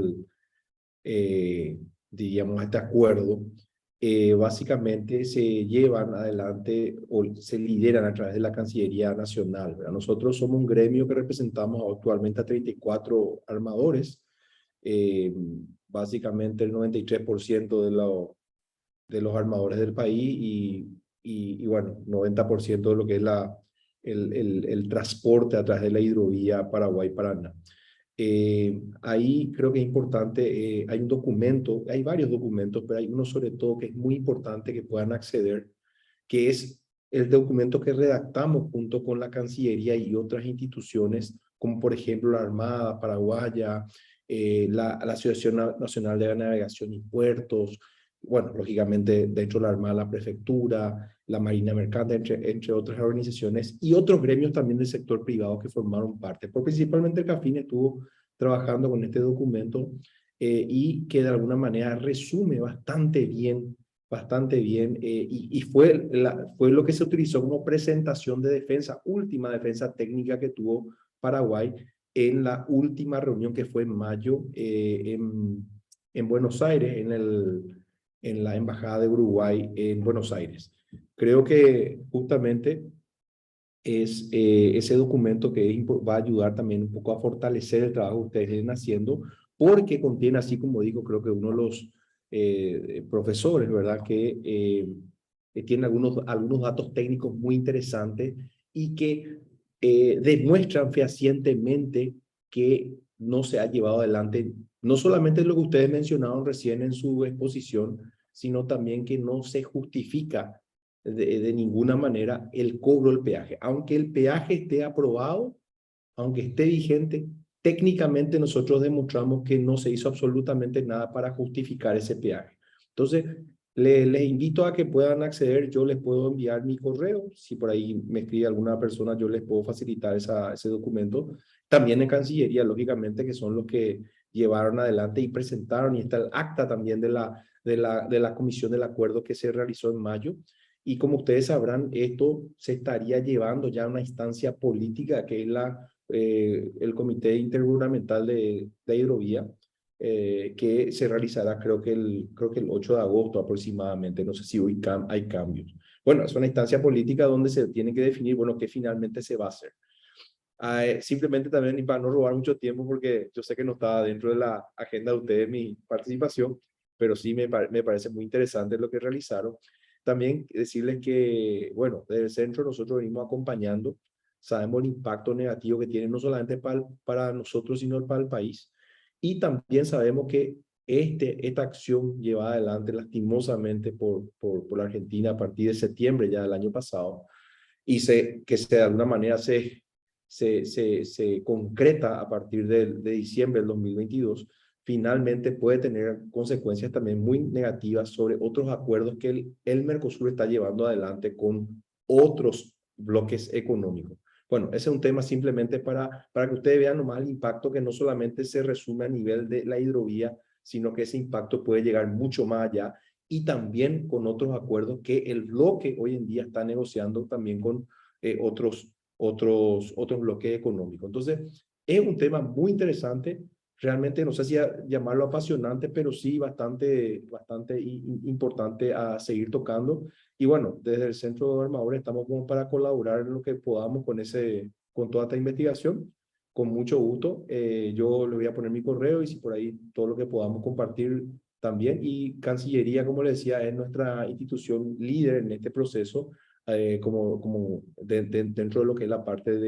diríamos, a este acuerdo, básicamente se llevan adelante o se lideran a través de la Cancillería Nacional, ¿verdad? Nosotros somos un gremio que representamos actualmente a 34 armadores, básicamente el 93% de los armadores del país y bueno, 90% de lo que es el transporte a través de la hidrovía Paraguay-Paraná. Ahí creo que es importante, hay un documento, hay varios documentos, pero hay uno sobre todo que es muy importante que puedan acceder, que es el documento que redactamos junto con la Cancillería y otras instituciones, como por ejemplo la Armada Paraguaya, la Asociación Nacional de Navegación y Puertos, bueno, lógicamente dentro de la Armada la Prefectura, la Marina Mercante, entre otras organizaciones, y otros gremios también del sector privado que formaron parte. Porque principalmente el CAFIN estuvo trabajando con este documento y que de alguna manera resume bastante bien y fue lo que se utilizó como presentación de defensa, última defensa técnica que tuvo Paraguay en la última reunión que fue en mayo en Buenos Aires, en la Embajada de Uruguay en Buenos Aires. Creo que justamente es ese documento que va a ayudar también un poco a fortalecer el trabajo que ustedes vienen haciendo, porque contiene, así como digo, creo que uno de los profesores, ¿verdad? Que tiene algunos datos técnicos muy interesantes y que demuestran fehacientemente que no se ha llevado adelante, no solamente lo que ustedes mencionaron recién en su exposición, sino también que no se justifica de ninguna manera el cobro del peaje. Aunque el peaje esté aprobado, aunque esté vigente, técnicamente nosotros demostramos que no se hizo absolutamente nada para justificar ese peaje. Entonces, les invito a que puedan acceder. Yo les puedo enviar mi correo. Si por ahí me escribe alguna persona, yo les puedo facilitar ese documento. También en Cancillería, lógicamente, que son los que llevaron adelante y presentaron. Y está el acta también de la comisión del acuerdo que se realizó en mayo. Y como ustedes sabrán, esto se estaría llevando ya a una instancia política que es el Comité Intergubernamental de Hidrovía, que se realizará creo que el 8 de agosto aproximadamente. No sé si hoy hay cambios. Bueno, es una instancia política donde se tiene que definir, bueno, qué finalmente se va a hacer. Simplemente también, y para no robar mucho tiempo, porque yo sé que no estaba dentro de la agenda de ustedes mi participación, pero sí me parece muy interesante lo que realizaron. También decirles que, bueno, desde el centro nosotros venimos acompañando, sabemos el impacto negativo que tiene no solamente para nosotros, sino para el país. Y también sabemos que esta acción llevada adelante lastimosamente por la Argentina a partir de septiembre ya del año pasado, y que de alguna manera se concreta a partir de diciembre del 2022, finalmente puede tener consecuencias también muy negativas sobre otros acuerdos que el Mercosur está llevando adelante con otros bloques económicos. Bueno, ese es un tema simplemente para que ustedes vean nomás el impacto, que no solamente se resume a nivel de la hidrovía, sino que ese impacto puede llegar mucho más allá, y también con otros acuerdos que el bloque hoy en día está negociando también con otros bloques económicos. Entonces, es un tema muy interesante. Realmente no sé si llamarlo apasionante, pero sí bastante importante a seguir tocando. Y bueno, desde el Centro de Armadores estamos como para colaborar en lo que podamos con toda esta investigación. Con mucho gusto. Yo le voy a poner mi correo, y si por ahí todo lo que podamos compartir también. Y Cancillería, como le decía, es nuestra institución líder en este proceso, dentro de lo que es la parte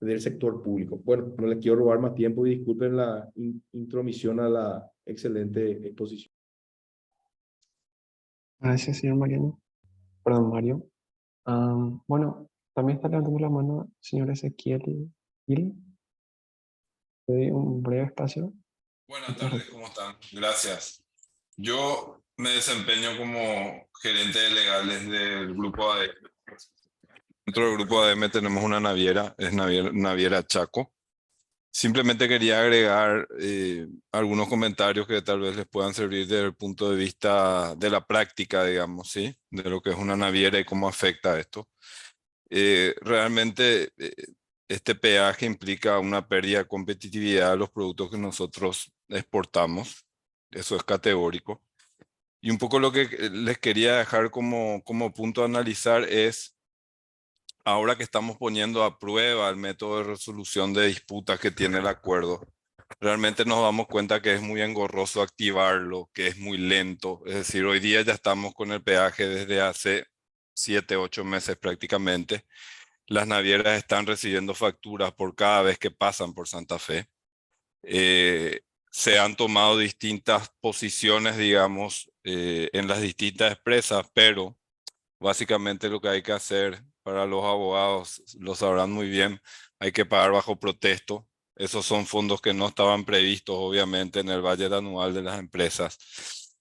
del sector público. Bueno, no les quiero robar más tiempo y disculpen la intromisión a la excelente exposición. Gracias, señor Mariano. Perdón, Mario. Bueno, también está levantando la mano señor Ezequiel Gil. Le doy un breve espacio. Buenas tardes, ¿cómo están? Gracias. Yo me desempeño como gerente de legales del grupo ADM. Dentro del grupo ADM tenemos una naviera, es Naviera Chaco. Simplemente quería agregar algunos comentarios que tal vez les puedan servir desde el punto de vista de la práctica, digamos, ¿sí? De lo que es una naviera y cómo afecta esto. Realmente este peaje implica una pérdida de competitividad de los productos que nosotros exportamos. Eso es categórico. Y un poco lo que les quería dejar como punto a analizar es, ahora que estamos poniendo a prueba el método de resolución de disputas que tiene el acuerdo, realmente nos damos cuenta que es muy engorroso activarlo, que es muy lento. Es decir, hoy día ya estamos con el peaje desde hace 7, 8 meses prácticamente. Las navieras están recibiendo facturas por cada vez que pasan por Santa Fe. Se han tomado distintas posiciones, digamos, en las distintas empresas, pero básicamente lo que hay que hacer, para los abogados, lo sabrán muy bien, hay que pagar bajo protesto. Esos son fondos que no estaban previstos, obviamente, en el budget anual de las empresas.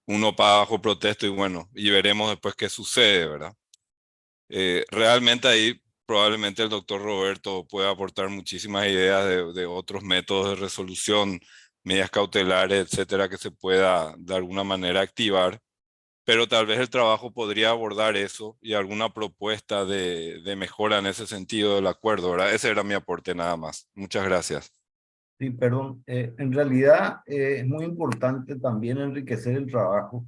Uno paga bajo protesto y bueno, y veremos después qué sucede, ¿verdad? Realmente ahí probablemente el doctor Roberto pueda aportar muchísimas ideas de otros métodos de resolución, medidas cautelares, etcétera, que se pueda de alguna manera activar. Pero tal vez el trabajo podría abordar eso y alguna propuesta de mejora en ese sentido del acuerdo, ¿verdad? Ese era mi aporte nada más. Muchas gracias. Sí, perdón. En realidad es muy importante también enriquecer el trabajo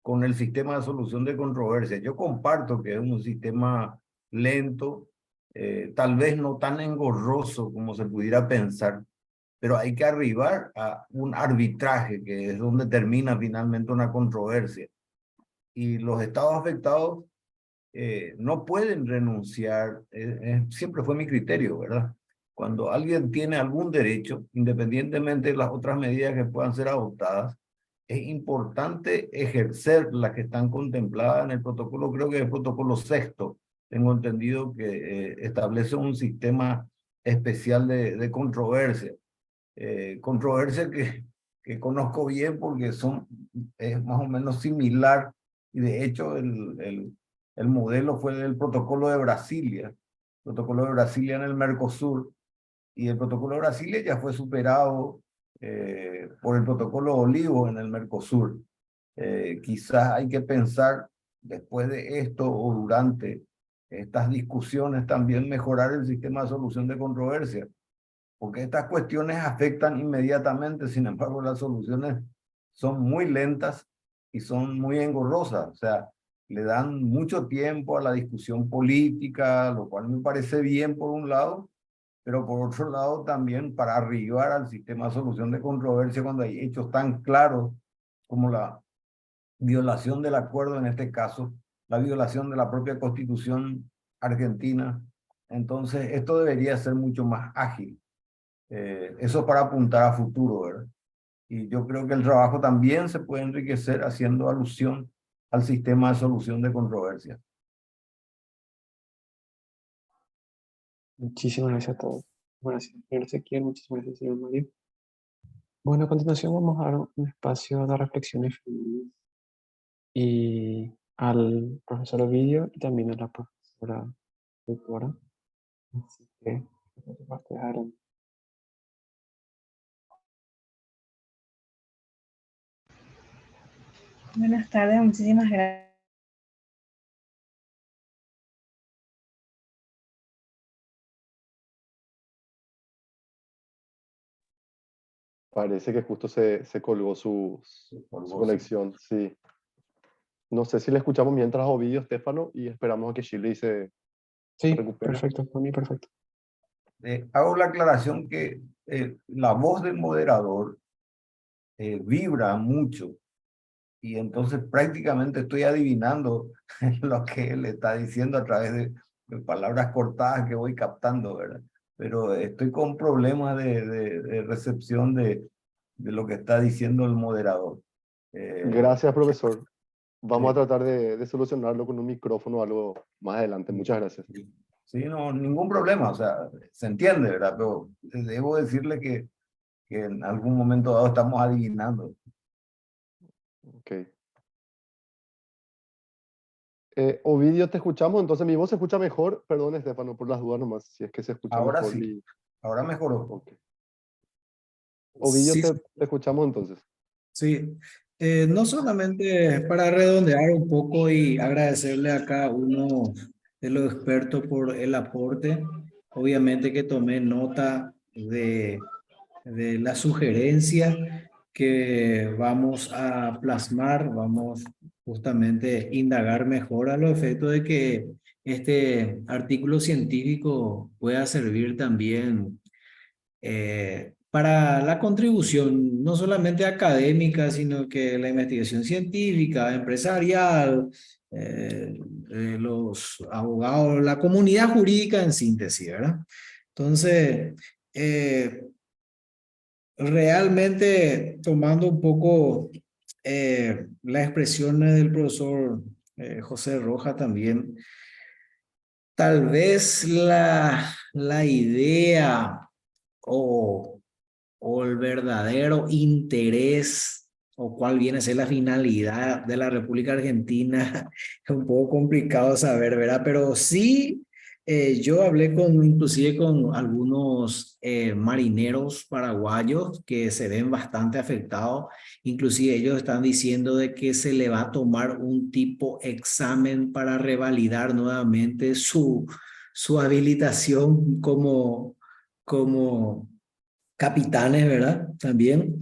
con el sistema de solución de controversias. Yo comparto que es un sistema lento, tal vez no tan engorroso como se pudiera pensar, pero hay que arribar a un arbitraje, que es donde termina finalmente una controversia. Y los estados afectados no pueden renunciar, siempre fue mi criterio, ¿verdad? Cuando alguien tiene algún derecho, independientemente de las otras medidas que puedan ser adoptadas, es importante ejercer las que están contempladas en el protocolo, creo que es el protocolo 6º, tengo entendido que establece un sistema especial de controversia. Controversia que conozco bien porque es más o menos similar, y de hecho el modelo fue el protocolo de Brasilia, en el Mercosur, y el protocolo de Brasilia ya fue superado por el protocolo Olivo en el Mercosur. Quizás hay que pensar después de esto o durante estas discusiones también mejorar el sistema de solución de controversias. porque estas cuestiones afectan inmediatamente, sin embargo las soluciones son muy lentas y son muy engorrosas, o sea, le dan mucho tiempo a la discusión política, lo cual me parece bien por un lado, pero por otro lado también para arribar al sistema de solución de controversia cuando hay hechos tan claros como la violación del acuerdo, en este caso, la violación de la propia Constitución argentina. Entonces, esto debería ser mucho más ágil. Eso para apuntar a futuro, ¿verdad? Y yo creo que el trabajo también se puede enriquecer haciendo alusión al sistema de solución de controversia. Muchísimas gracias a todos. Gracias, señor Ezequiel. Muchísimas gracias, señor Mario. Bueno, a continuación vamos a dar un espacio de reflexiones finales y al profesor Ovidio y también a la profesora doctora. Así que, por su parte, adelante. Buenas tardes, muchísimas gracias. Parece que justo se colgó su conexión, sí. No sé si le escuchamos mientras a Ovidio, Estefano, y esperamos a que Shirley se Sí, recupere. perfecto, por mí perfecto. Hago la aclaración que la voz del moderador vibra mucho y entonces prácticamente estoy adivinando lo que él está diciendo a través de palabras cortadas que voy captando, ¿verdad? Pero estoy con problemas de recepción de lo que está diciendo el moderador. Gracias, profesor. Vamos a Sí. tratar de solucionarlo con un micrófono o algo más adelante. Muchas gracias. Sí, no, ningún problema, o sea, se entiende, ¿verdad? Pero debo decirle que en algún momento dado estamos adivinando. Ok. Ovidio, te escuchamos, entonces mi voz se escucha mejor. Perdón, Estefano, por las dudas nomás, si es que se escucha Ahora mejor. sí, ahora mejoró. Ok. Ovidio, Sí, te escuchamos entonces. sí. No solamente para redondear un poco y agradecerle a cada uno de los expertos por el aporte. Obviamente que tomé nota de la sugerencia que vamos a plasmar, vamos justamente a indagar mejor a los efectos de que este artículo científico pueda servir también para la contribución, no solamente académica, sino que la investigación científica, empresarial, los abogados, la comunidad jurídica en síntesis, ¿verdad? Entonces, realmente tomando un poco las expresiones del profesor José Roja también, tal vez la idea o el verdadero interés o cuál viene a ser la finalidad de la República Argentina es un poco complicado saber, ¿verdad? Pero sí, yo hablé inclusive con algunos marineros paraguayos que se ven bastante afectados, inclusive ellos están diciendo de que se le va a tomar un tipo examen para revalidar nuevamente su habilitación como capitanes, ¿verdad? También.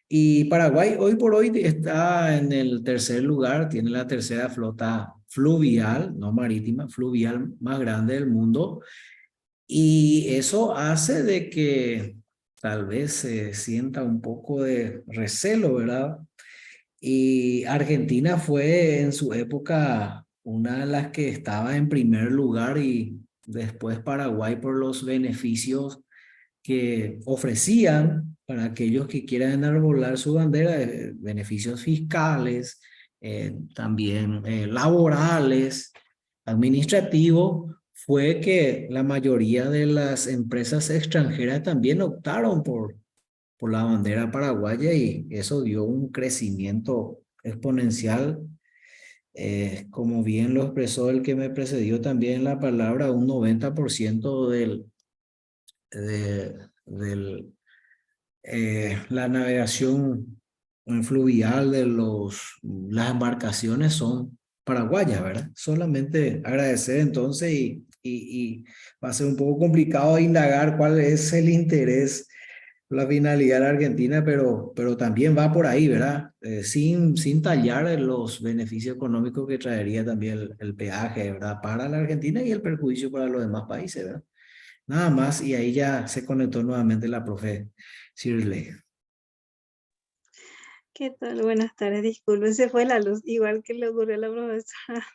Y Paraguay hoy por hoy está en el tercer lugar, tiene la tercera flota fluvial, no marítima, fluvial más grande del mundo. Y eso hace de que tal vez se sienta un poco de recelo, ¿verdad? Y Argentina fue en su época una de las que estaba en primer lugar y después Paraguay por los beneficios que ofrecían para aquellos que quieran enarbolar su bandera, beneficios fiscales, también laborales, administrativos, fue que la mayoría de las empresas extranjeras también optaron por la bandera paraguaya y eso dio un crecimiento exponencial. Como bien lo expresó el que me precedió también en la palabra, un 90% del la navegación fluvial de las embarcaciones son paraguayas, ¿verdad? Solamente agradecer entonces y y va a ser un poco complicado indagar cuál es el interés, la finalidad de la Argentina, pero también va por ahí, ¿verdad? Sin tallar en los beneficios económicos que traería también el peaje, ¿verdad? Para la Argentina y el perjuicio para los demás países, ¿verdad? Nada más, y ahí ya se conectó nuevamente la profe Shirley. ¿Qué tal? Buenas tardes. Disculpen, se fue la luz, igual que le ocurrió a la profesora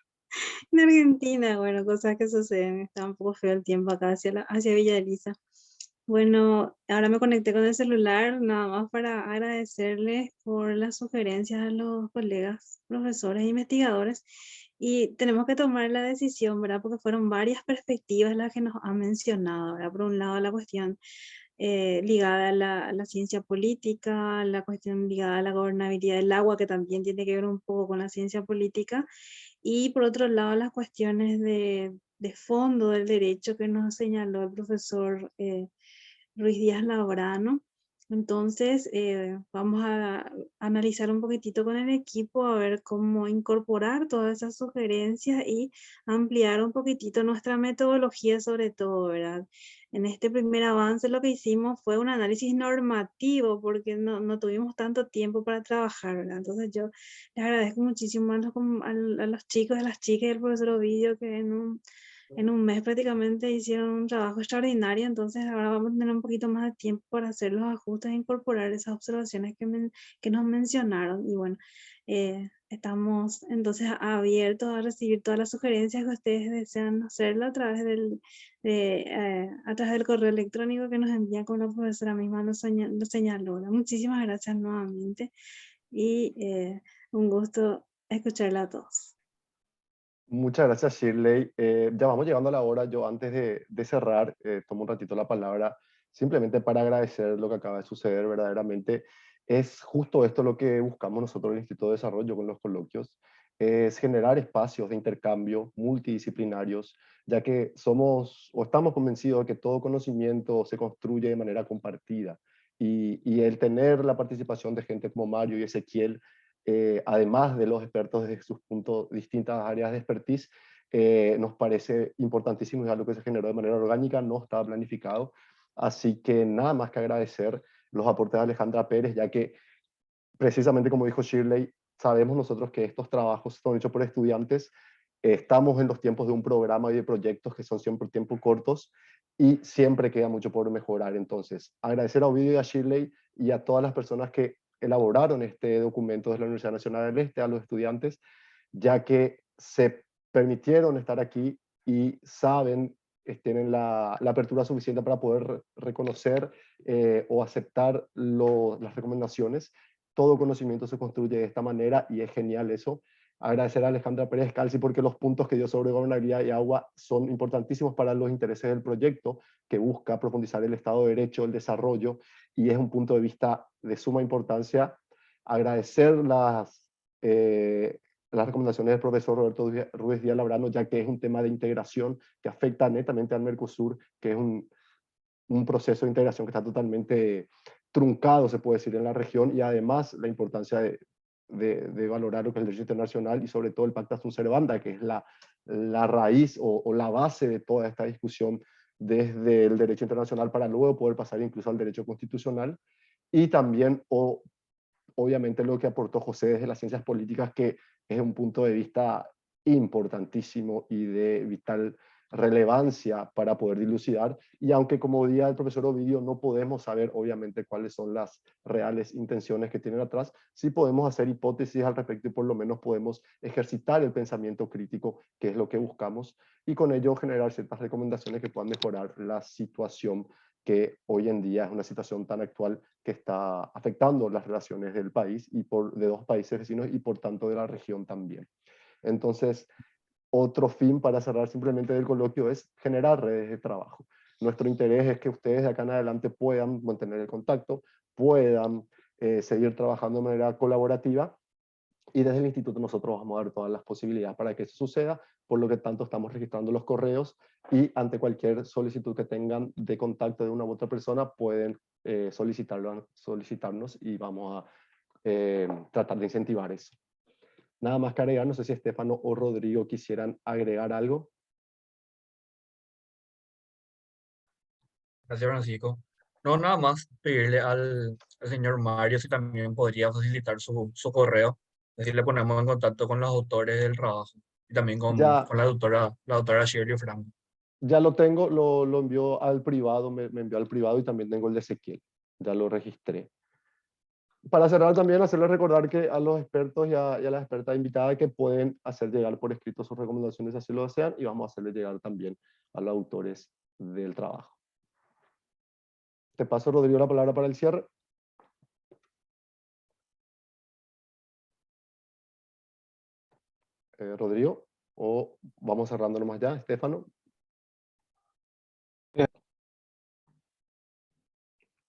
en Argentina. Bueno, cosas que suceden. Está un poco feo el tiempo acá hacia Villa Elisa. Bueno, ahora me conecté con el celular, nada más para agradecerles por las sugerencias a los colegas, profesores e investigadores. Y tenemos que tomar la decisión, ¿verdad? Porque fueron varias perspectivas las que nos han mencionado, ¿verdad? Por un lado, la cuestión ligada a la ciencia política, la cuestión ligada a la gobernabilidad del agua, que también tiene que ver un poco con la ciencia política, y por otro lado, las cuestiones de fondo del derecho que nos señaló el profesor Ruiz Díaz Labrano. Entonces, vamos a analizar un poquitito con el equipo a ver cómo incorporar todas esas sugerencias y ampliar un poquitito nuestra metodología sobre todo, ¿verdad? En este primer avance lo que hicimos fue un análisis normativo porque no tuvimos tanto tiempo para trabajar, ¿verdad? Entonces yo les agradezco muchísimo a los chicos, a las chicas y al profesor Ovidio que en un mes prácticamente hicieron un trabajo extraordinario, entonces ahora vamos a tener un poquito más de tiempo para hacer los ajustes e incorporar esas observaciones que nos mencionaron. Y bueno, estamos entonces abiertos a recibir todas las sugerencias que ustedes desean hacerlo a través a través del correo electrónico que nos envían, como la profesora misma lo señaló. Muchísimas gracias nuevamente y un gusto escucharla a todos. Muchas gracias, Shirley. Ya vamos llegando a la hora. Yo antes de cerrar, tomo un ratito la palabra simplemente para agradecer lo que acaba de suceder. Verdaderamente es justo esto lo que buscamos nosotros en el Instituto de Desarrollo con los coloquios, es generar espacios de intercambio multidisciplinarios, ya que somos o estamos convencidos de que todo conocimiento se construye de manera compartida. Y el tener la participación de gente como Mario y Ezequiel, además de los expertos desde sus puntos, distintas áreas de expertise, nos parece importantísimo, es algo que se generó de manera orgánica, no estaba planificado, así que nada más que agradecer los aportes de Alejandra Pérez, ya que precisamente como dijo Shirley, sabemos nosotros que estos trabajos son hechos por estudiantes, estamos en los tiempos de un programa y de proyectos que son siempre tiempos cortos y siempre queda mucho por mejorar. Entonces, agradecer a Ovidio y a Shirley y a todas las personas que elaboraron este documento de la Universidad Nacional del Este, a los estudiantes, ya que se permitieron estar aquí y saben, tienen la apertura suficiente para poder reconocer o aceptar las recomendaciones. Todo conocimiento se construye de esta manera y es genial eso. Agradecer a Alejandra Pérez Calci porque los puntos que dio sobre gobernabilidad y agua son importantísimos para los intereses del proyecto, que busca profundizar el Estado de Derecho, el desarrollo, y es un punto de vista de suma importancia. Agradecer las recomendaciones del profesor Roberto Ruiz Díaz Labrano, ya que es un tema de integración que afecta netamente al Mercosur, que es un proceso de integración que está totalmente truncado, se puede decir, en la región, y además la importancia de valorar lo que es el derecho internacional y sobre todo el Pacta Sunt Servanda, que es la raíz o la base de toda esta discusión desde el derecho internacional para luego poder pasar incluso al derecho constitucional, y también obviamente lo que aportó José desde las ciencias políticas, que es un punto de vista importantísimo y de vital relevancia para poder dilucidar, y aunque como diría el profesor Ovidio no podemos saber obviamente cuáles son las reales intenciones que tienen atrás, sí podemos hacer hipótesis al respecto y por lo menos podemos ejercitar el pensamiento crítico, que es lo que buscamos, y con ello generar ciertas recomendaciones que puedan mejorar la situación que hoy en día es una situación tan actual que está afectando las relaciones del país y de dos países vecinos y por tanto de la región también. Entonces, otro fin para cerrar simplemente del coloquio es generar redes de trabajo. Nuestro interés es que ustedes de acá en adelante puedan mantener el contacto, puedan seguir trabajando de manera colaborativa, y desde el instituto nosotros vamos a dar todas las posibilidades para que eso suceda, por lo que tanto estamos registrando los correos y ante cualquier solicitud que tengan de contacto de una u otra persona pueden solicitarnos y vamos a tratar de incentivar eso. Nada más que agregar, no sé si Estefano o Rodrigo quisieran agregar algo. Gracias, Francisco. No, nada más pedirle al señor Mario si también podría facilitar su correo. Así le ponemos en contacto con los autores del trabajo y también Ya, con la doctora Shirley Franco. ya lo tengo, lo envió al privado, me envió al privado y también tengo el de Ezequiel. Ya lo registré. Para cerrar también, hacerles recordar que a los expertos y a las expertas invitadas que pueden hacer llegar por escrito sus recomendaciones si así lo desean y vamos a hacerles llegar también a los autores del trabajo. Te paso, Rodrigo, la palabra para el cierre. Rodrigo, o vamos cerrando nomás ya, Estefano.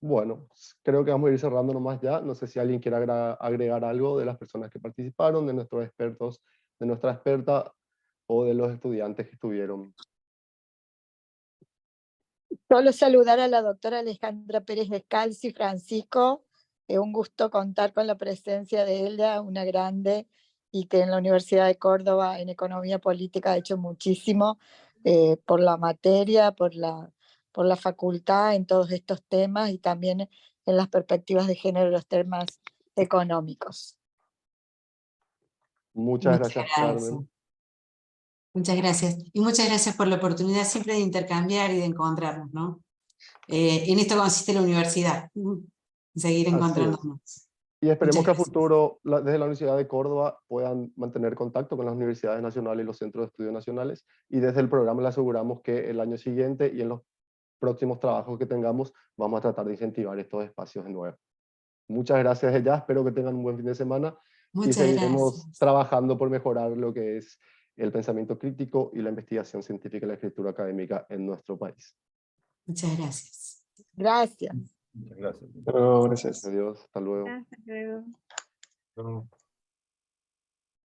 Bueno, creo que vamos a ir cerrando nomás ya. No sé si alguien quiere agregar algo de las personas que participaron, de nuestros expertos, de nuestra experta o de los estudiantes que estuvieron. Solo saludar a la doctora Alejandra Pérez Descalzi y Francisco. Es un gusto contar con la presencia de ella, una grande, y que en la Universidad de Córdoba en Economía Política ha hecho muchísimo por la materia, por la facultad en todos estos temas y también en las perspectivas de género, los temas económicos. Muchas gracias, Carmen. Muchas gracias. Y muchas gracias por la oportunidad siempre de intercambiar y de encontrarnos, ¿no? En esto consiste la universidad, seguir encontrándonos. Y esperemos Muchas que a gracias. futuro, desde la Universidad de Córdoba, puedan mantener contacto con las universidades nacionales y los centros de estudios nacionales. Y desde el programa le aseguramos que el año siguiente y en los próximos trabajos que tengamos, vamos a tratar de incentivar estos espacios de nuevo. Muchas gracias ya, espero que tengan un buen fin de semana. Muchas y seguiremos gracias. trabajando por mejorar lo que es el pensamiento crítico y la investigación científica y la escritura académica en nuestro país. Muchas gracias. Gracias. Muchas gracias. Pero gracias. Adiós, hasta luego. Hasta luego. Pero